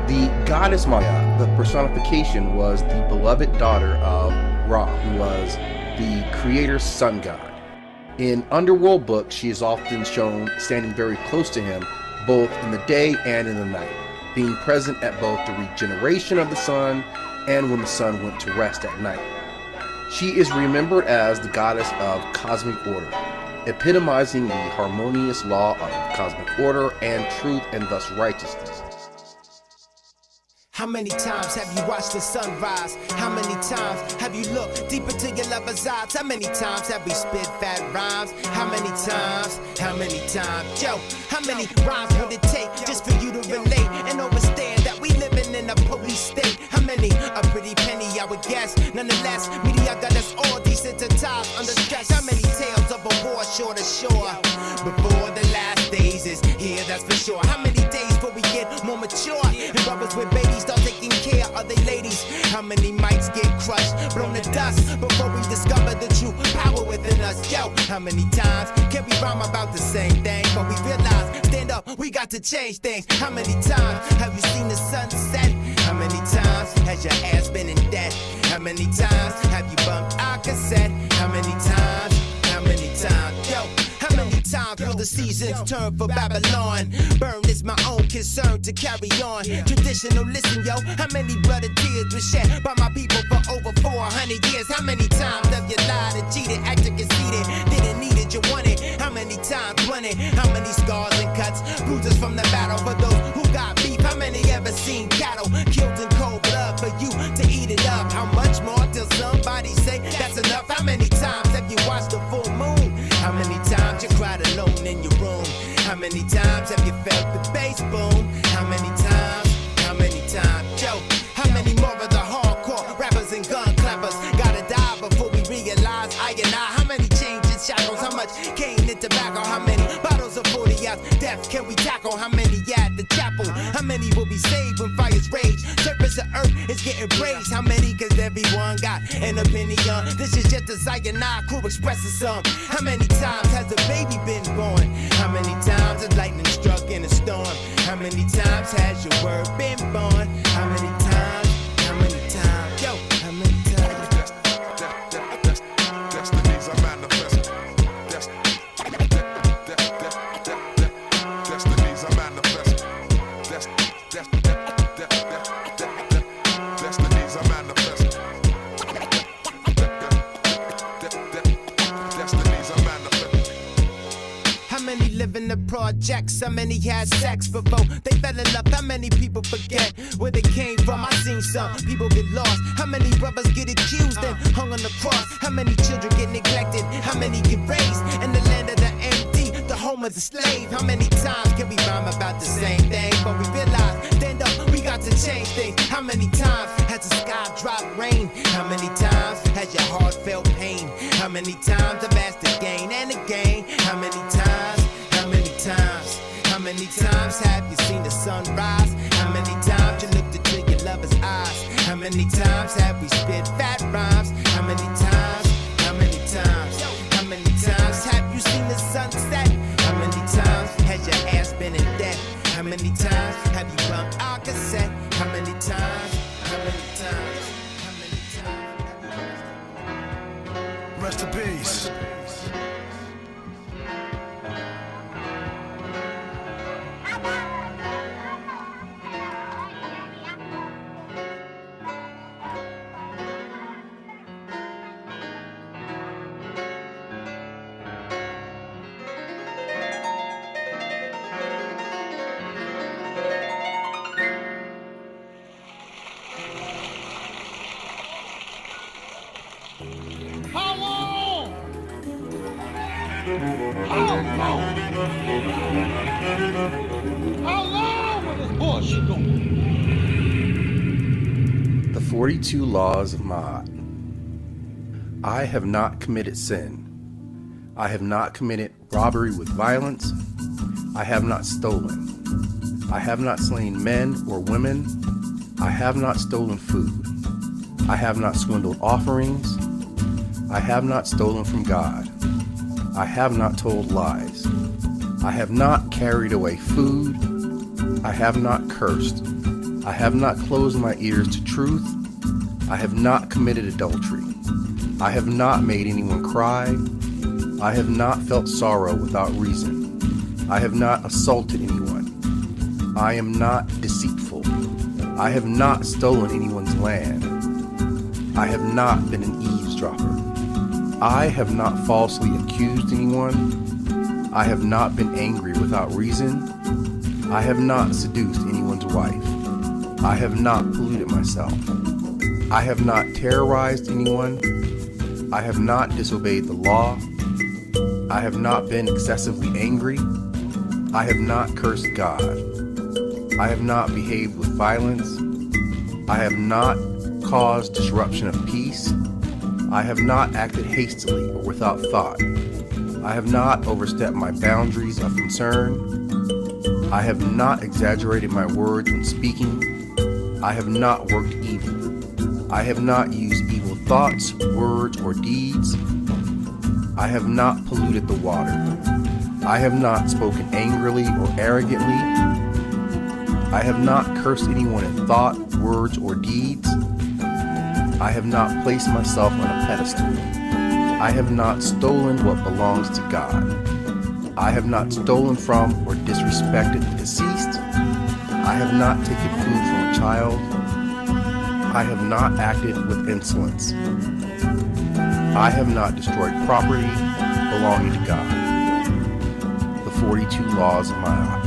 The goddess Maat, the personification, was the beloved daughter of Ra, who was the creator's sun god. In underworld books, she is often shown standing very close to him, both in the day and in the night, being present at both the regeneration of the sun and when the sun went to rest at night. She is remembered as the goddess of cosmic order, epitomizing the harmonious law of cosmic order and truth and thus righteousness. How many times have you watched the sunrise? How many times have you looked deep into your lover's eyes? How many times have we spit fat rhymes? How many times? How many times? Yo, how many rhymes would it take just for you to relate and understand that we living in a police state? How many? A pretty penny, I would guess. Nonetheless, media got us all desensitized under stress. How many tales of a war shore to shore? Before the last days is here, that's for sure. How many days before we get more mature? And brothers with babies start taking care of they ladies. How many mics get crushed, blown to dust before we discover the true power within us? Yo, how many times can we rhyme about the same thing? But we realize, stand up, we got to change things. How many times have you seen the sunset? How many times has your ass been in debt? How many times have you bumped our cassette? How many times? How many times? Yo, how many times will the seasons turn for Babylon? Burn is my own concern to carry on. Traditional, listen, yo. How many blood and tears were shed by my people for over 400 years? How many times have you lied and cheated, acted conceited, didn't need it, you want it? How many times won it? How many scars and cuts, bruises from the battle for those who got beef? How many ever seen cattle killed in cold blood for you to eat it up? How much more till somebody say that's enough? How many times have you watched the full moon? How many times you cried alone in your room? How many times have you felt the bass boom? How many times? How many times? Yo, how many more of the hardcore rappers and gun clappers gotta die before we realize I and I? How many changes, shackles? How much cane and tobacco? How many bottles of 40 ounce death can we tackle? How many at the chapel? How many will be saved when fires rage? Surface of earth is getting praised. How many? Cause everyone got an opinion. This is just a cyanide crew expressing some. How many times has a baby been born? How many times has lightning struck in a storm? How many times has your word been born? How many times? How many times? Yo, how many times? Destinies are manifesting. Destinies are manifesting. Destinies are manifesting. Destinies are manifesting. How many live in the projects? How many had sex before they fell in love? How many people forget where they came from? I seen some people get lost. How many brothers get accused and hung on the cross? How many children get neglected? How many get raised in the land of the empty, the home of the slave? How many times can we rhyme about the same thing? But we realize, stand up, we got to change things. How many times has the sky dropped rain? How many times has your heart felt pain? How many times I've asked again and again? How many times? How many times? How many times have you seen the sun rise? How many times you looked into your lover's eyes? How many times have we spit fat rhymes? How many times? How many times? How many times have you seen the sunset? How many times has your ass been in debt? How many times have you bumped our cassette? How many times? How many times? How many times? Rest in peace. How long? How long will this bullshit go? The 42 Laws of Maat. I have not committed sin. I have not committed robbery with violence. I have not stolen. I have not slain men or women. I have not stolen food. I have not swindled offerings. I have not stolen from God. I have not told lies. I have not carried away food. I have not cursed. I have not closed my ears to truth. I have not committed adultery. I have not made anyone cry. I have not felt sorrow without reason. I have not assaulted anyone. I am not deceitful. I have not stolen anyone's land. I have not been an eavesdropper. I have not falsely accused anyone. I have not been angry without reason. I have not seduced anyone's wife. I have not polluted myself. I have not terrorized anyone. I have not disobeyed the law. I have not been excessively angry. I have not cursed God. I have not behaved with violence. I have not caused disruption of peace. I have not acted hastily or without thought. I have not overstepped my boundaries of concern. I have not exaggerated my words when speaking. I have not worked evil. I have not used evil thoughts, words, or deeds. I have not polluted the water. I have not spoken angrily or arrogantly. I have not cursed anyone in thought, words, or deeds. I have not placed myself on a pedestal. I have not stolen what belongs to God. I have not stolen from or disrespected the deceased. I have not taken food from a child. I have not acted with insolence. I have not destroyed property belonging to God. The 42 Laws of Maat.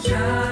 Yeah.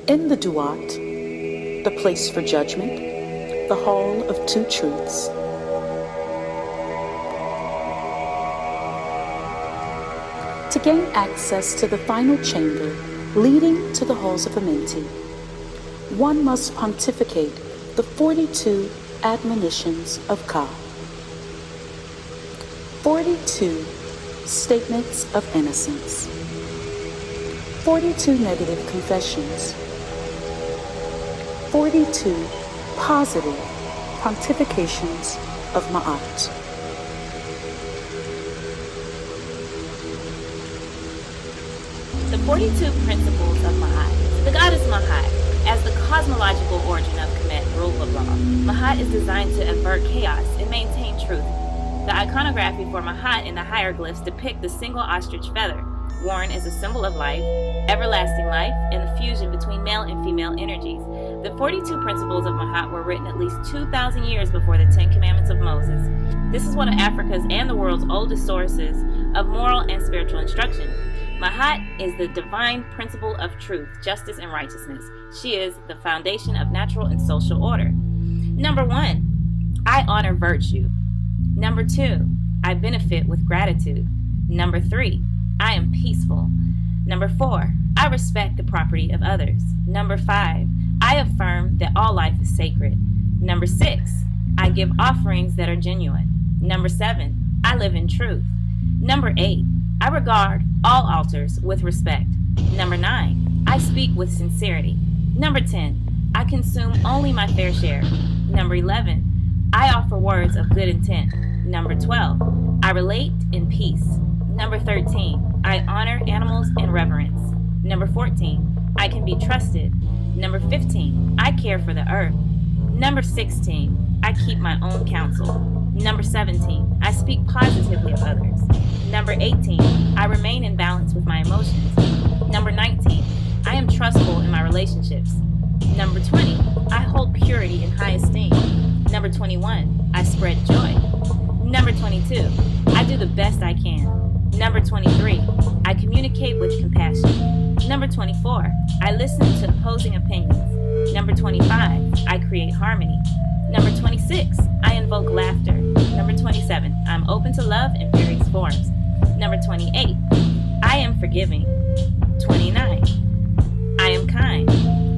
In the duat, the place for judgment, the hall of two truths. To gain access to the final chamber leading to the halls of Amenti, one must pontificate the 42 admonitions of Ka. 42 statements of innocence. 42 negative confessions. 42 positive pontifications of Maat. The 42 principles of Maat. The goddess Maat, as the cosmological origin of Kemet, rule of law. Maat is designed to avert chaos and maintain truth. The iconography for Maat in the hieroglyphs depict the single ostrich feather, worn as a symbol of life, everlasting life, and the fusion between male and female energies. The 42 principles of Maat were written at least 2,000 years before the 10 Commandments of Moses. This is one of Africa's and the world's oldest sources of moral and spiritual instruction. Maat is the divine principle of truth, justice, and righteousness. She is the foundation of natural and social order. Number 1, I honor virtue. Number 2, I benefit with gratitude. Number 3, I am peaceful. Number 4, I respect the property of others. Number 5, I affirm that all life is sacred. Number 6, I give offerings that are genuine. Number 7, I live in truth. Number 8, I regard all altars with respect. Number 9, I speak with sincerity. Number 10, I consume only my fair share. Number 11, I offer words of good intent. Number 12, I relate in peace. Number 13, I honor animals in reverence. Number 14, I can be trusted. Number 15, I care for the earth. Number 16, I keep my own counsel. Number 17, I speak positively of others. Number 18, I remain in balance with my emotions. Number 19, I am trustful in my relationships. Number 20, I hold purity in high esteem. Number 21, I spread joy. Number 22, I do the best I can. Number 23, I communicate with compassion. Number 24, I listen to opposing opinions. Number 25, I create harmony. Number 26, I invoke laughter. Number 27, I'm open to love in various forms. Number 28, I am forgiving. 29, I am kind.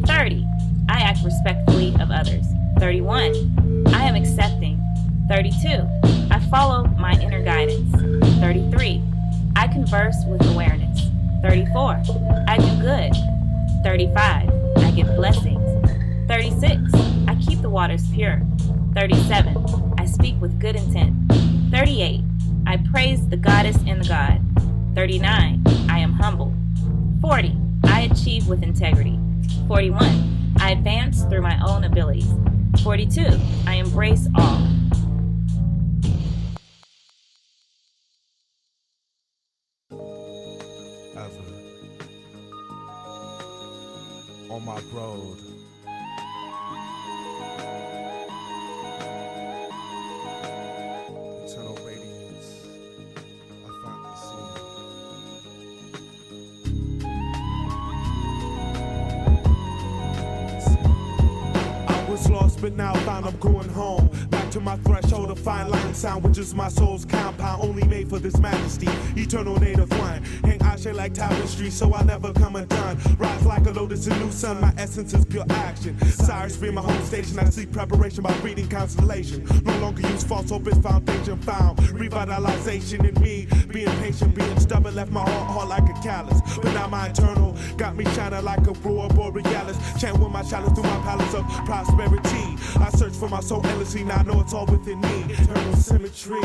30, I act respectfully of others. 31, I am accepting. 32, I follow my inner guidance. 33, I converse with awareness. 34, I do good. 35, I give blessings. 36, I keep the waters pure. 37, I speak with good intent. 38, I praise the goddess and the god. 39, I am humble. 40, I achieve with integrity. 41, I advance through my own abilities. 42, I embrace all. On my road, eternal radiance, I finally see. I was lost, but now found I'm going home. Back to my threshold of fine line sound, which is my soul's compound, only made for this majesty. Eternal native one, hang ashe like tapestry, so I never come undone. Rise like a lotus in new sun, my essence is pure action. Cyrus being my home station, I seek preparation by reading constellation. No longer use false hope as foundation found. Revitalization in me, being patient, being stubborn, left my heart hard like a callus. But now my internal got me shining like a aurora borealis. Chant with my shadow through my palace of prosperity. I search for my soul endlessly, now I know it's all within me. Eternal symmetry,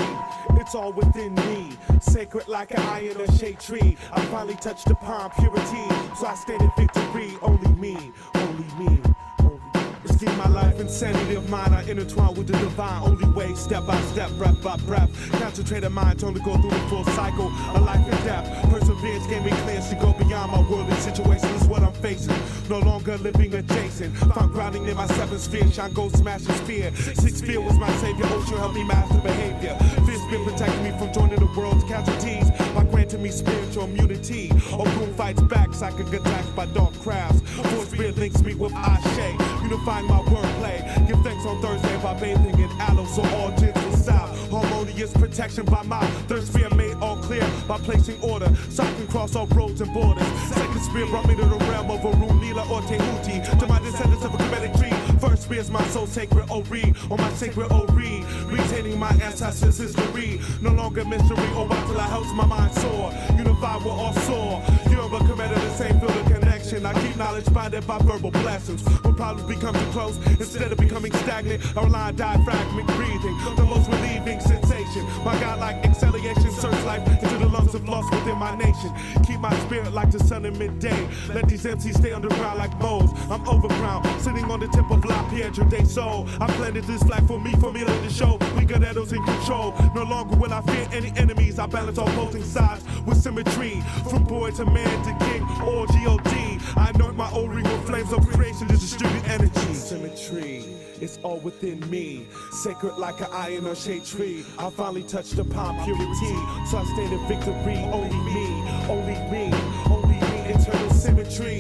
it's all within me. Sacred like an eye in a shade tree. I finally touched upon purity, so I stand in victory. Only me, only me, only me. It's esteem my life, insanity of mine. I intertwine with the divine, only way, step by step, breath by breath. Concentrated mind, only go through the full cycle of life and death. Perseverance gave me clearance to go beyond my worldly situation. This is what I'm facing. No longer living adjacent. Found grounding in my seventh sphere. Shine gold smashing spear. Sixth fear was my savior. Ocean helped me master behavior. Fear's been protecting me from joining the world's casualties by granting me spiritual immunity. Ogun fights back, psychic attacks by dark crafts. Force spirit links me with Ashe, unifying my wordplay. Give thanks on Thursday by bathing in aloe, so all gins will south. Harmonious protection by my third sphere made all clear by placing order. So I can cross all roads and borders. Second spear brought me to the realm of Arun, Nila, or Tehuti. To my descendants of a Kemetic tree. First spear is my soul sacred Ori, on my sacred Ori. Retaining my ancestors' history. No longer mystery, over till I helps my mind soar. Unified with all soar. You're a committed the same field of connection. I keep knowledge binded by verbal blessings. When problems become too close, instead of becoming stagnant, I rely on diaphragmatic breathing. The most relieving sensation. My godlike exhalation surge life into the lungs of lost within my nation. Keep my spirit like the sun in midday. Let these MCs stay underground like moles. I'm overground, sitting on the tip of La Piedra de Sol. I planted this flag for me to let the show. We got those in control. No longer will I fear any enemies. I balance all opposing sides with symmetry. From boy to man to king or G.O.D. I anoint my old ring with flames of creation to distribute energy. Symmetry, it's all within me. Sacred like an iron or shade tree. I finally touched upon purity. So I stand in victory. Only me, only me, only me. Eternal symmetry,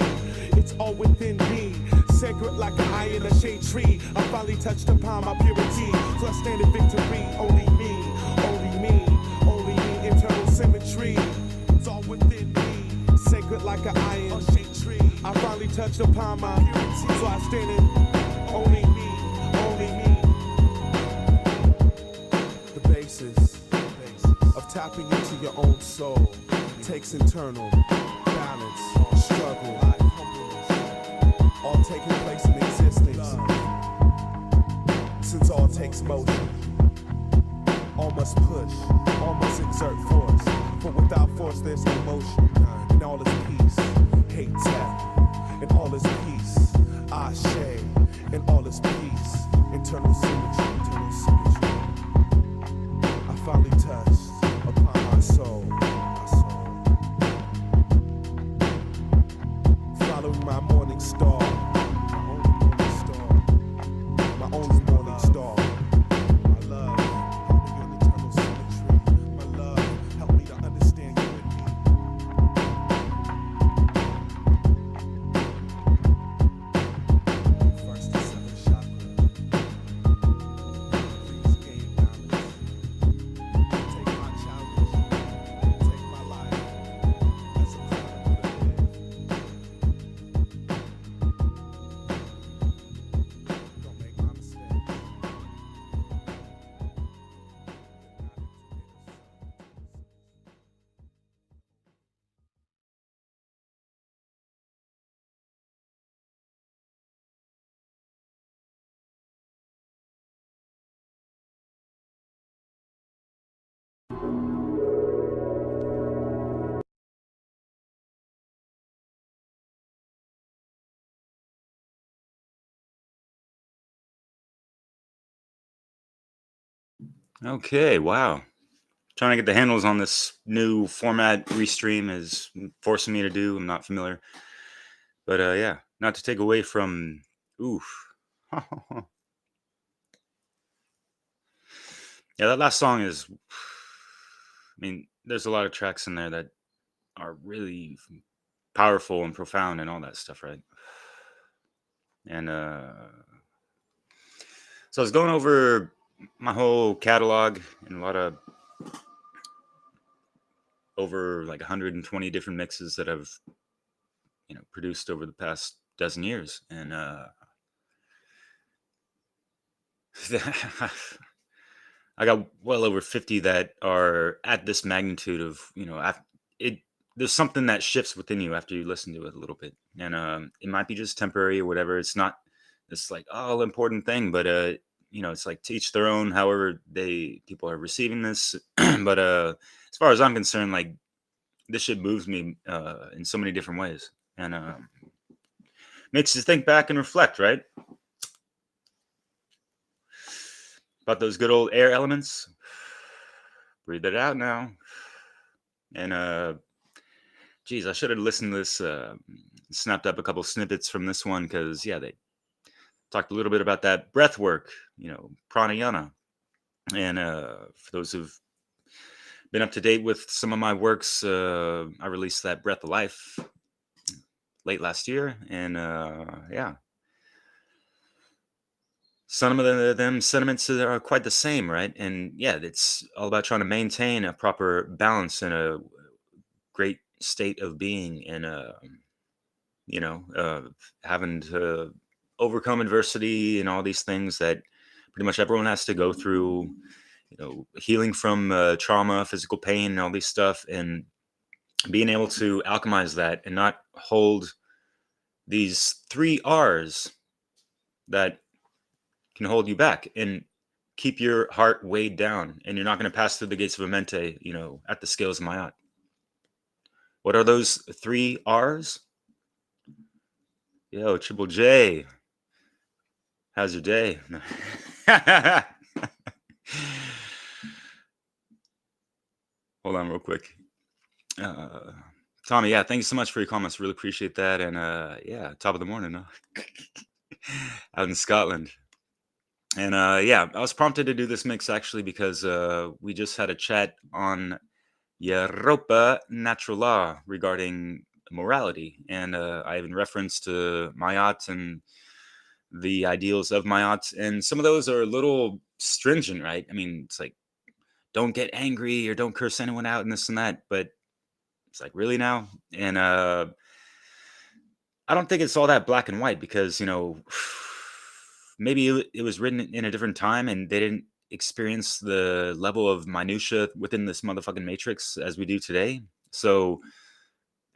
it's all within me. Sacred like an iron or shade tree. I finally touched upon my purity. So I stand in victory. Only me, only me, only me. Eternal symmetry, it's all within me. Sacred like an iron or shade tree. I finally touched upon my purity. So I stand in only me, only me. The basis of tapping into your own soul takes internal balance, struggle, all taking place in existence. Since all takes motion, all must push, all must exert force. For without force there's no motion, and all is peace. Hate tap, and all is peace. Ashe, and all is peace. Internal symmetry, internal symmetry. I finally touched upon my soul. Following my morning star. My only morning star. My love, help me in eternal symmetry. My love, help me to understand you and me. First to seventh chakra. Please gain knowledge. Take my challenge. Take my life as a chronicle to live. Don't make my mistakes. Okay, wow. Trying to get the handles on this new format restream is forcing me to do. I'm not familiar. But yeah, not to take away from oof. Yeah, that last song is I mean, there's a lot of tracks in there that are really powerful and profound and all that stuff, right? And so I was going over my whole catalog and a lot of over like 120 different mixes that I've produced over the past dozen years, and I got well over 50 that are at this magnitude of it. There's something that shifts within you after you listen to it a little bit, and it might be just temporary or whatever. It's not this like all important thing, but it's like to each their own. However, people are receiving this, but as far as I'm concerned, like this shit moves me in so many different ways, and makes you think back and reflect, right? about those good old air elements. Breathe it out now. And geez, I should have listened to this, snapped up a couple snippets from this one, because yeah, they talked a little bit about that breath work, prana-yana. And for those who've been up to date with some of my works, I released that Breath of Life late last year, and yeah, some of them sentiments are quite the same, right? And yeah, it's all about trying to maintain a proper balance and a great state of being, and having to overcome adversity and all these things that pretty much everyone has to go through. Healing from trauma, physical pain, and all these stuff, and being able to alchemize that and not hold these 3 R's that can hold you back and keep your heart weighed down, and you're not going to pass through the gates of Amente, at the scales of Maat. What are those 3 R's? Yo, Triple J, how's your day? Hold on real quick. Tommy, yeah, thank you so much for your comments. Really appreciate that. And yeah, top of the morning, huh? Out in Scotland. And yeah, I was prompted to do this mix actually because we just had a chat on Europa Natural Law regarding morality. And I even referenced to Maat and the ideals of Maat. And some of those are a little stringent, right? I mean, it's like, don't get angry or don't curse anyone out and this and that. But it's like, really now? And I don't think it's all that black and white, because, maybe it was written in a different time and they didn't experience the level of minutia within this motherfucking matrix as we do today. So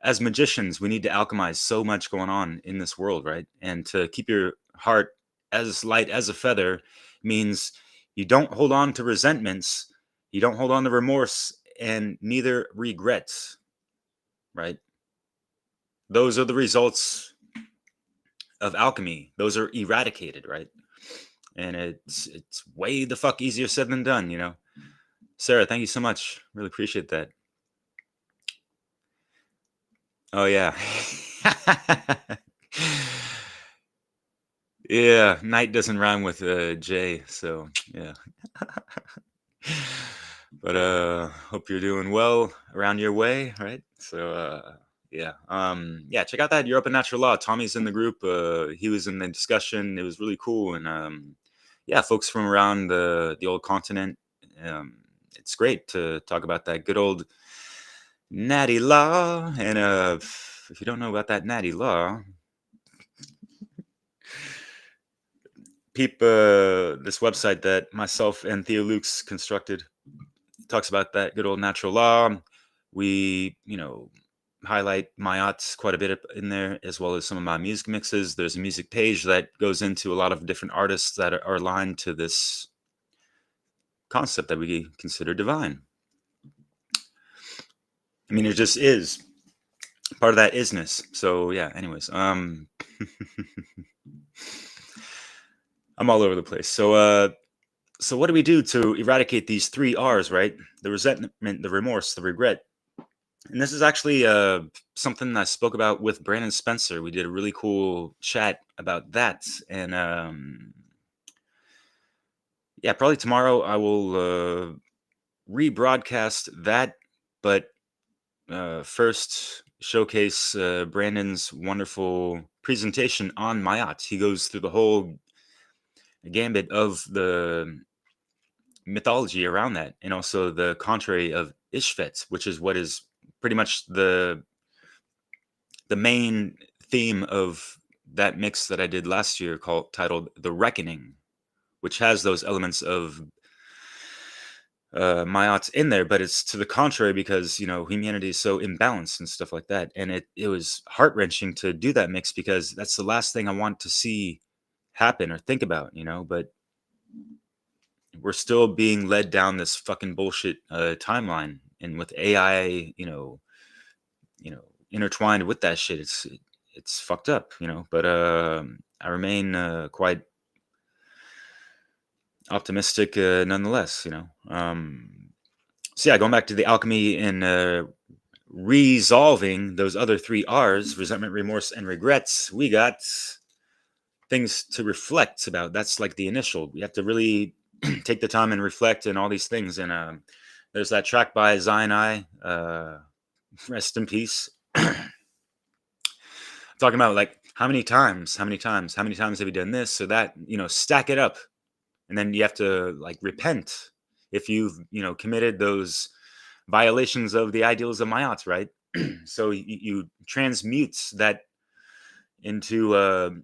as magicians, we need to alchemize so much going on in this world, right? And to keep your heart as light as a feather means you don't hold on to resentments, you don't hold on to remorse, and neither regrets, right? Those are the results of alchemy. Those are eradicated, right? And it's way the fuck easier said than done, Sarah, thank you so much. Really appreciate that. Oh yeah. Yeah, night doesn't rhyme with J, so yeah. But hope you're doing well around your way, right? So yeah. Yeah, check out that Europa Natural Law. Tommy's in the group. He was in the discussion. It was really cool. And yeah, folks from around the old continent. It's great to talk about that good old natty law. And if you don't know about that natty law, peep this website that myself and Theo Lukes constructed. Talks about that good old natural law. We, highlight Maat quite a bit in there, as well as some of my music mixes. There's a music page that goes into a lot of different artists that are aligned to this concept that we consider divine. I mean, it just is part of that isness. So yeah, anyways, I'm all over the place. So what do we do to eradicate these 3 R's, right? The resentment, the remorse, the regret. And this is actually something I spoke about with Brandon Spencer. We did a really cool chat about that. And yeah, probably tomorrow I will rebroadcast that. But first, showcase Brandon's wonderful presentation on Maat. He goes through the whole gambit of the mythology around that, and also the contrary of Ishvet, which is what is pretty much the main theme of that mix that I did last year, titled The Reckoning, which has those elements of Maat in there, but it's to the contrary, because humanity is so imbalanced and stuff like that. And it was heart-wrenching to do that mix, because that's the last thing I want to see happen or think about, but we're still being led down this fucking bullshit timeline, and with AI, intertwined with that shit, it's fucked up, but I remain quite optimistic nonetheless, So yeah, going back to the alchemy and resolving those other 3 R's, resentment, remorse, and regrets, we got things to reflect about. That's like the initial. We have to really take the time and reflect and all these things. And there's that track by Zion rest in peace. Talking about like how many times have you done this or that, stack it up. And then you have to like repent if you've, committed those violations of the ideals of Maat, right? So you transmute that into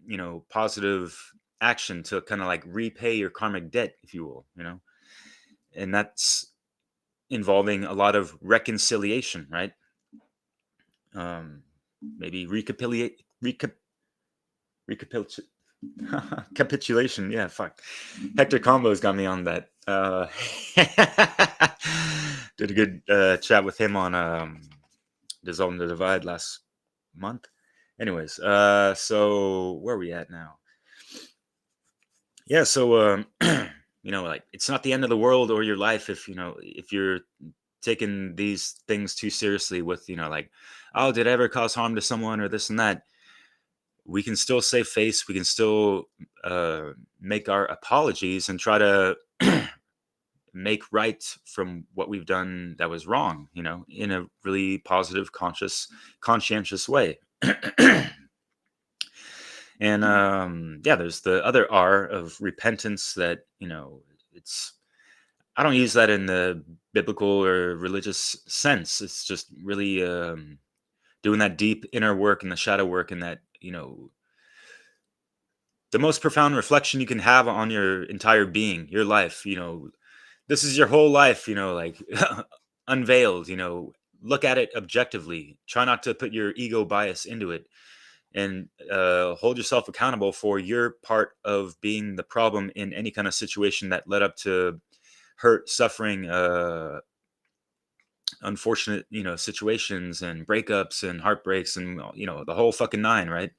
positive action to kind of like repay your karmic debt, if you will, and that's involving a lot of reconciliation, right? Maybe capitulation. Yeah, fuck. Hector Combo's got me on that. Did a good chat with him on Dissolving the Divide last month. Anyways, so where are we at now? Yeah, so like it's not the end of the world or your life if you're taking these things too seriously with like, oh, did I ever cause harm to someone or this and that? We can still save face. We can still make our apologies and try to make right from what we've done that was wrong, in a really positive, conscientious way. And there's the other R of repentance that, I don't use that in the biblical or religious sense. It's just really doing that deep inner work and the shadow work, and that, the most profound reflection you can have on your entire being, your life. This is your whole life, like unveiled, look at it objectively. Try not to put your ego bias into it, and hold yourself accountable for your part of being the problem in any kind of situation that led up to hurt, suffering, unfortunate, situations and breakups and heartbreaks and, the whole fucking 9, right?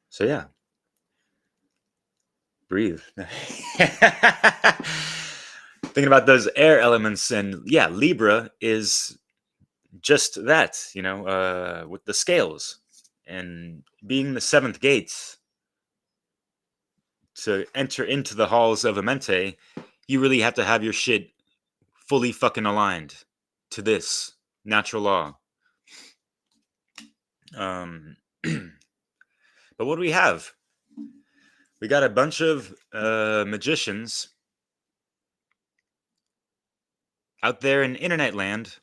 So yeah, breathe. Thinking about those air elements, and yeah, Libra is just that, with the scales and being the 7th gate to enter into the halls of Amente. You really have to have your shit fully fucking aligned to this natural law. But what do we have? We got a bunch of magicians out there in internet land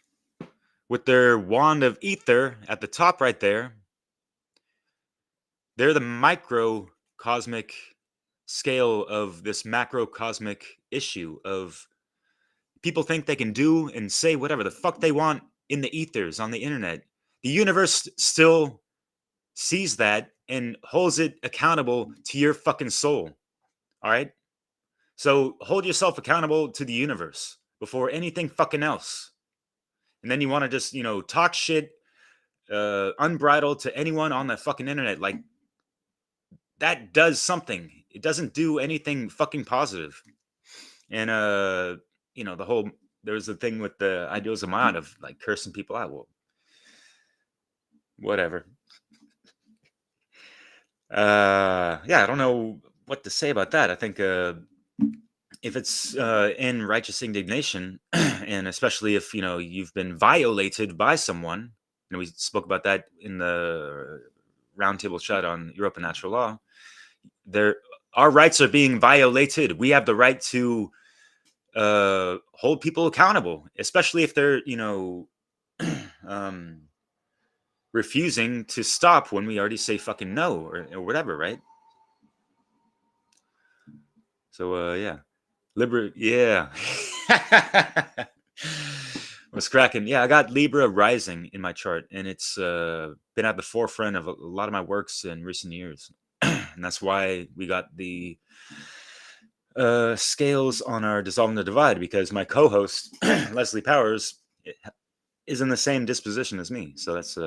with their wand of ether at the top right there. They're the microcosmic scale of this macrocosmic issue of people think they can do and say whatever the fuck they want in the ethers on the internet. The universe still sees that and holds it accountable to your fucking soul. All right? So hold yourself accountable to the universe before anything fucking else. And then you want to just, talk shit unbridled to anyone on the fucking internet. Like, that does something. It doesn't do anything fucking positive. And, there was a thing with the ideals of Maat of like cursing people out. Well, whatever. I don't know what to say about that. I think if it's in righteous indignation, and especially if you've been violated by someone, we spoke about that in the roundtable chat on Europe and natural law. Our rights are being violated. We have the right to hold people accountable, especially if they're refusing to stop when we already say fucking no or whatever, right? So yeah, what's cracking? Yeah, I got Libra rising in my chart, and it's been at the forefront of a lot of my works in recent years. And that's why we got the scales on our Dissolving the Divide, because my co-host Leslie Powers is in the same disposition as me. So that's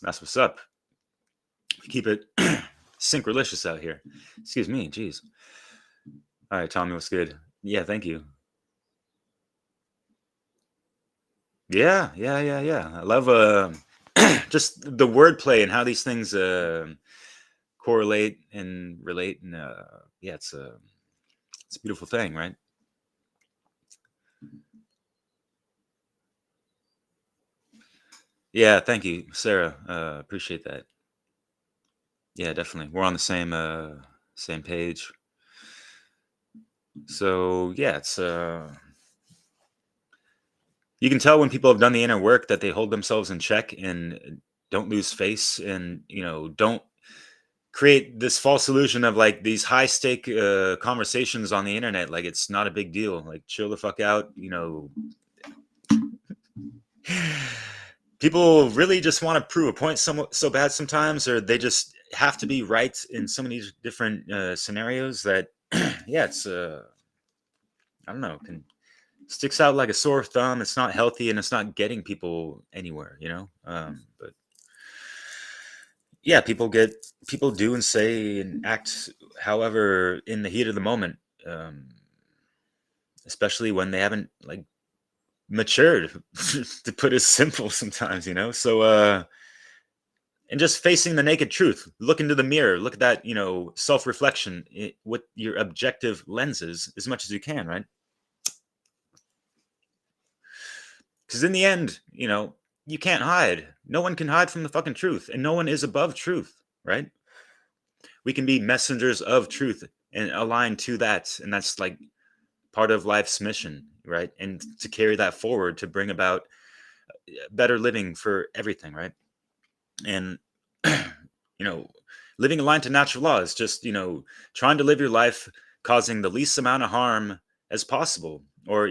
what's up. We keep it synchronicious out here. Excuse me, jeez. All right, Tommy, what's good? Yeah, thank you. Yeah. I love just the wordplay and how these things correlate and relate, and yeah, it's a beautiful thing, right? Yeah, thank you, Sarah. Appreciate that. Yeah, definitely. We're on the same page. So yeah, it's you can tell when people have done the inner work that they hold themselves in check and don't lose face, and don't create this false illusion of like these high stake conversations on the internet. Like it's not a big deal. Like chill the fuck out. People really just want to prove a point so bad sometimes, or they just have to be right in so many different scenarios that yeah, it's I don't know, sticks out like a sore thumb. It's not healthy, and it's not getting people anywhere, but yeah, people do and say and act however in the heat of the moment, especially when they haven't like matured, to put it simple sometimes, so and just facing the naked truth, look into the mirror, look at that, self-reflection with your objective lenses as much as you can, right? Because in the end, you can't hide. No one can hide from the fucking truth, and no one is above truth, right? We can be messengers of truth and align to that, and that's like part of life's mission, right? And to carry that forward to bring about better living for everything, right? And living aligned to natural law is just trying to live your life causing the least amount of harm as possible, or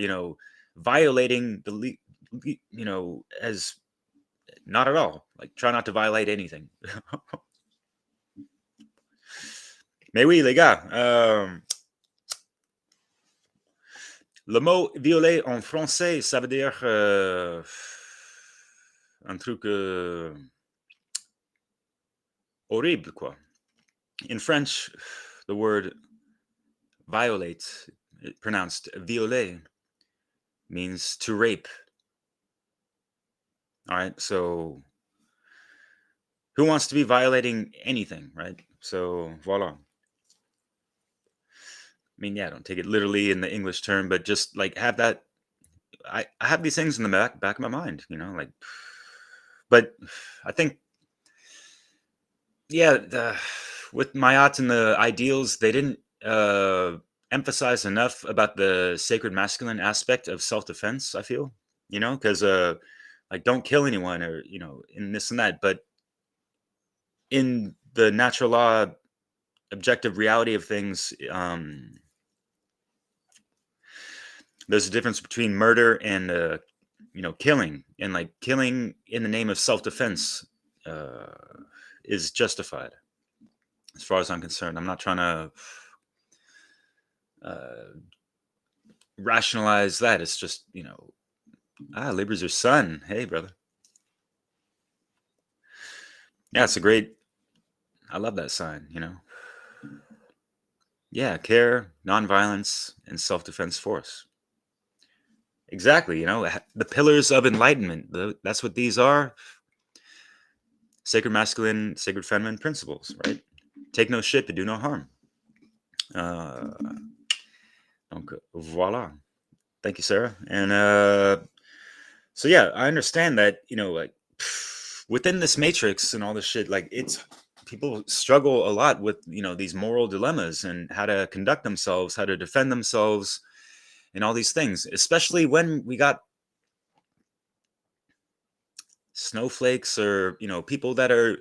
violating the as not at all. Like try not to violate anything. Mais oui, les gars. Le mot violer en français, ça veut dire un truc horrible, quoi. In French, the word violate, pronounced violer, means to rape. All right, so who wants to be violating anything, right? So voila. I mean, yeah, don't take it literally in the English term, but just like have that. I have these things in the back of my mind, like. But I think, yeah, with Maat and the ideals, they didn't emphasize enough about the sacred masculine aspect of self-defense. I feel, because like don't kill anyone, or in this and that, but in the natural law, objective reality of things, there's a difference between murder and killing, and like killing in the name of self-defense is justified as far as I'm concerned. I'm not trying to rationalize that. It's just Libra's your son. Hey, brother. Yeah, it's a great, I love that sign, Yeah, care, nonviolence, and self-defense force. Exactly, the pillars of enlightenment. That's what these are. Sacred masculine, sacred feminine principles, right? Take no shit, but do no harm. Donc, voila. Thank you, Sarah. And so yeah, I understand that, like within this matrix and all this shit, like people struggle a lot with, these moral dilemmas and how to conduct themselves, how to defend themselves, and all these things, especially when we got snowflakes or, people that are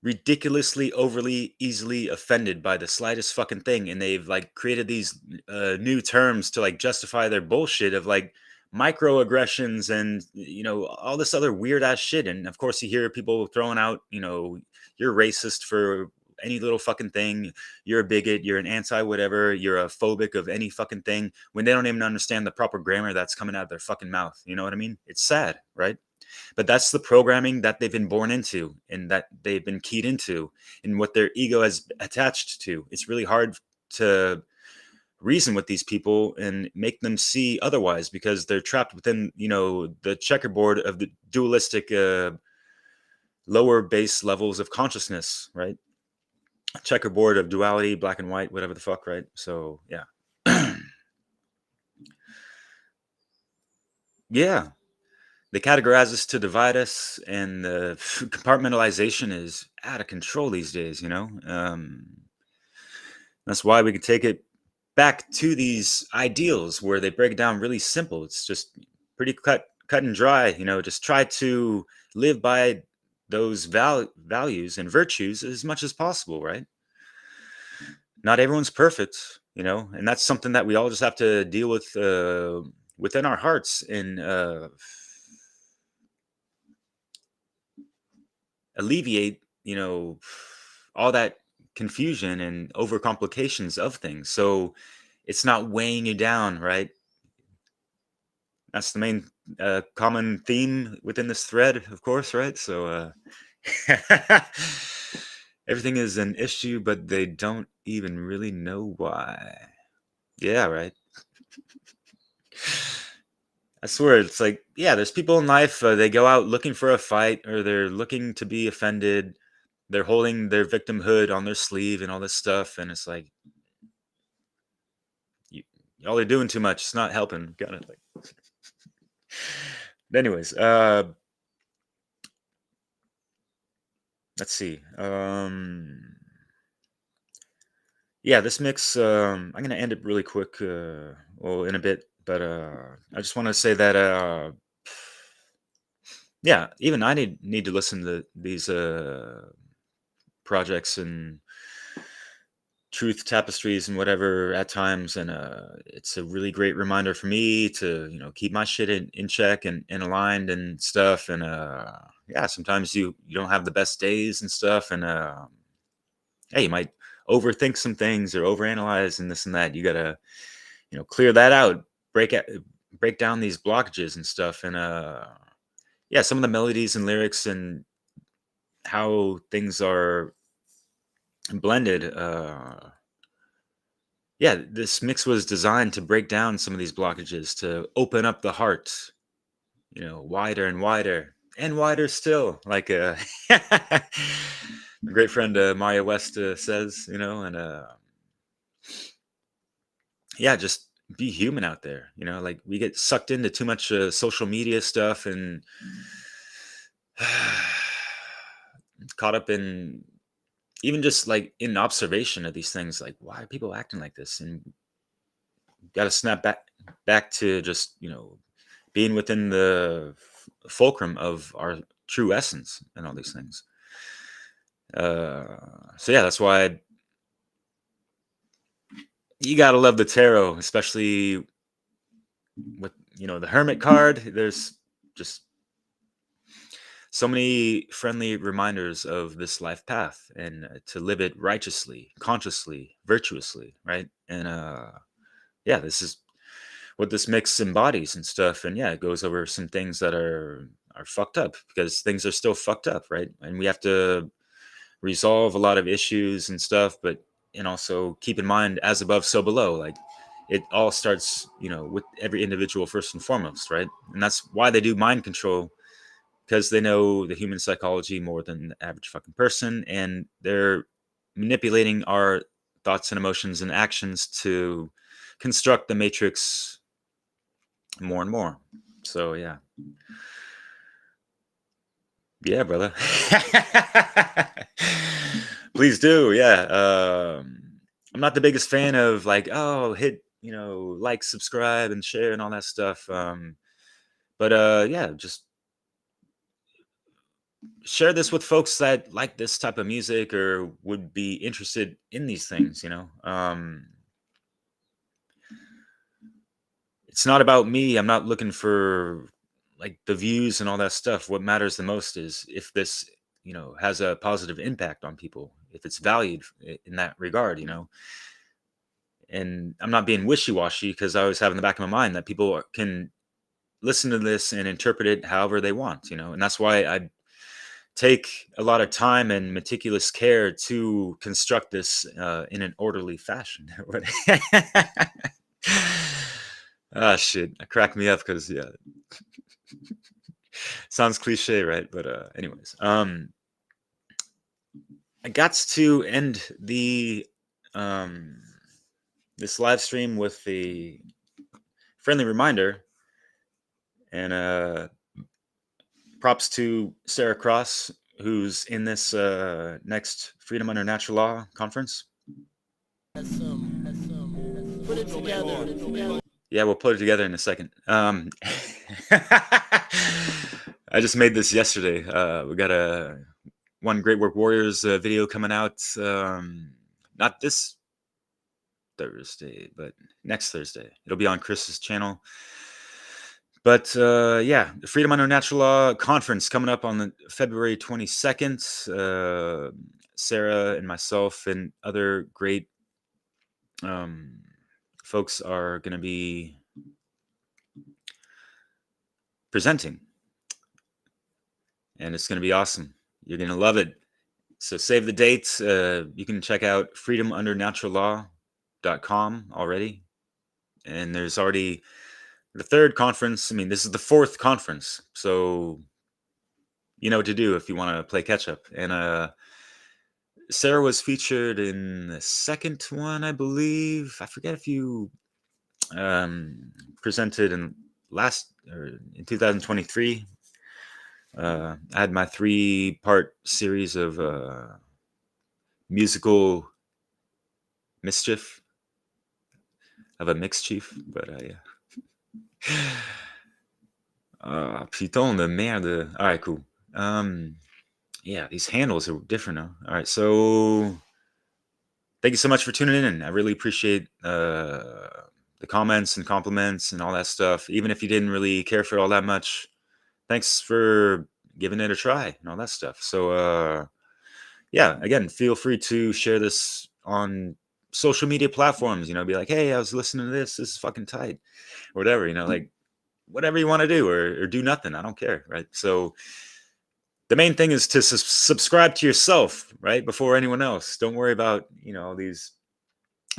ridiculously overly easily offended by the slightest fucking thing, and they've like created these new terms to like justify their bullshit of like microaggressions and all this other weird ass shit. And of course you hear people throwing out, you're racist for any little fucking thing, you're a bigot, you're an anti whatever, you're a phobic of any fucking thing, when they don't even understand the proper grammar that's coming out of their fucking mouth. You know what I mean? It's sad, right? But that's the programming that they've been born into and that they've been keyed into and what their ego has attached to. It's really hard to reason with these people and make them see otherwise because they're trapped within, the checkerboard of the dualistic lower base levels of consciousness, right? Checkerboard of duality, black and white, whatever the fuck, right? So yeah. Yeah, they categorize us to divide us, and the compartmentalization is out of control these days. That's why we can take it back to these ideals where they break it down really simple. It's just pretty cut and dry. Just try to live by those values and virtues as much as possible, right? Not everyone's perfect, and that's something that we all just have to deal with within our hearts and alleviate, all that confusion and overcomplications of things. So it's not weighing you down, right? That's the main common theme within this thread, of course, right? So everything is an issue, but they don't even really know why. Yeah, right. I swear, it's like, yeah, there's people in life, they go out looking for a fight or they're looking to be offended. They're holding their victimhood on their sleeve and all this stuff. And it's like, y'all are doing too much. It's not helping. Got it. Anyways, let's see. Yeah, this mix, I'm going to end it really quick, in a bit. But I just want to say that, yeah, even I need to listen to these projects and truth tapestries and whatever at times, and it's a really great reminder for me to keep my shit in check and aligned and stuff. And yeah, sometimes you don't have the best days and stuff, and hey, you might overthink some things or overanalyze and this and that. You gotta clear that out, break down these blockages and stuff. And yeah, some of the melodies and lyrics and how things are blended, yeah, this mix was designed to break down some of these blockages, to open up the heart, wider and wider and wider still, like my great friend Maya West says, and yeah, just be human out there. Like we get sucked into too much social media stuff and caught up in even just like in observation of these things, like why are people acting like this? And got to snap back to just being within the fulcrum of our true essence and all these things. So yeah, that's why you gotta love the tarot, especially with the Hermit card. There's just so many friendly reminders of this life path and to live it righteously, consciously, virtuously, right? And yeah, this is what this mix embodies and stuff. And yeah, it goes over some things that are fucked up because things are still fucked up, right? And we have to resolve a lot of issues and stuff, and also keep in mind, as above, so below. Like it all starts, with every individual first and foremost, right? And that's why they do mind control, because they know the human psychology more than the average fucking person, and they're manipulating our thoughts and emotions and actions to construct the matrix more and more. So yeah. Yeah, brother. Please do. Yeah. I'm not the biggest fan of like, oh, hit, like, subscribe and share and all that stuff. But yeah, just share this with folks that like this type of music or would be interested in these things. It's not about me. I'm not looking for like the views and all that stuff. What matters the most is if this, has a positive impact on people, if it's valued in that regard, And I'm not being wishy-washy, because I always have in the back of my mind that people can listen to this and interpret it however they want, and that's why I take a lot of time and meticulous care to construct this in an orderly fashion. Ah, shit. It cracked me up because, yeah. Sounds cliche, right? But anyways. I got to end the this live stream with the friendly reminder. And props to Sarah Cross, who's in this next Freedom Under Natural Law conference. Put it together. Yeah, we'll put it together in a second. I just made this yesterday. We got one Great Work Warriors video coming out. Not this Thursday, but next Thursday. It'll be on Chris's channel. But yeah, the Freedom Under Natural Law conference coming up on the February 22nd. Sarah and myself and other great folks are going to be presenting. And it's going to be awesome. You're going to love it. So save the dates. You can check out freedomundernaturallaw.com already. And there's already the third conference. I mean, this is the fourth conference. So you know what to do if you want to play catch up. And Sarah was featured in the second one, I believe. I forget if you presented in 2023. I had my 3-part series of musical mischief of a mixed chief, but yeah. Putain de merde. All right, cool. Yeah, these handles are different now. All right, so thank you so much for tuning in. I really appreciate the comments and compliments and all that stuff. Even if you didn't really care for it all that much, thanks for giving it a try and all that stuff. So yeah, again, feel free to share this on social media platforms. Be like, hey, I was listening to this. This is fucking tight, or whatever. Like whatever you want to do, or do nothing. I don't care, right? So the main thing is to subscribe to yourself, right, before anyone else. Don't worry about the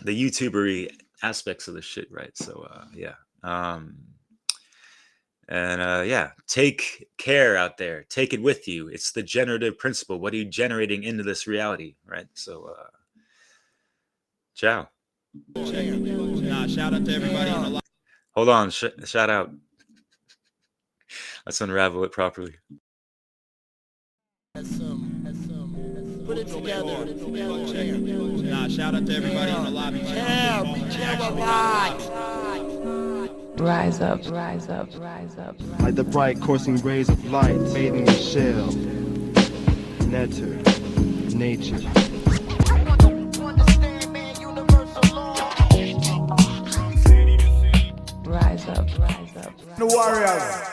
YouTubery aspects of the shit, right? So yeah. And yeah, take care out there. Take it with you. It's the generative principle. What are you generating into this reality, right? So ciao. Shout out to everybody on the line. Hold on, shout out. Let's unravel it properly. Put it together. Shout out to everybody on the lobby. Rise up, rise up, rise up. Like the bright coursing rays of light, bathing the shell. Nectar, nature. Rise up, rise up. The warriors.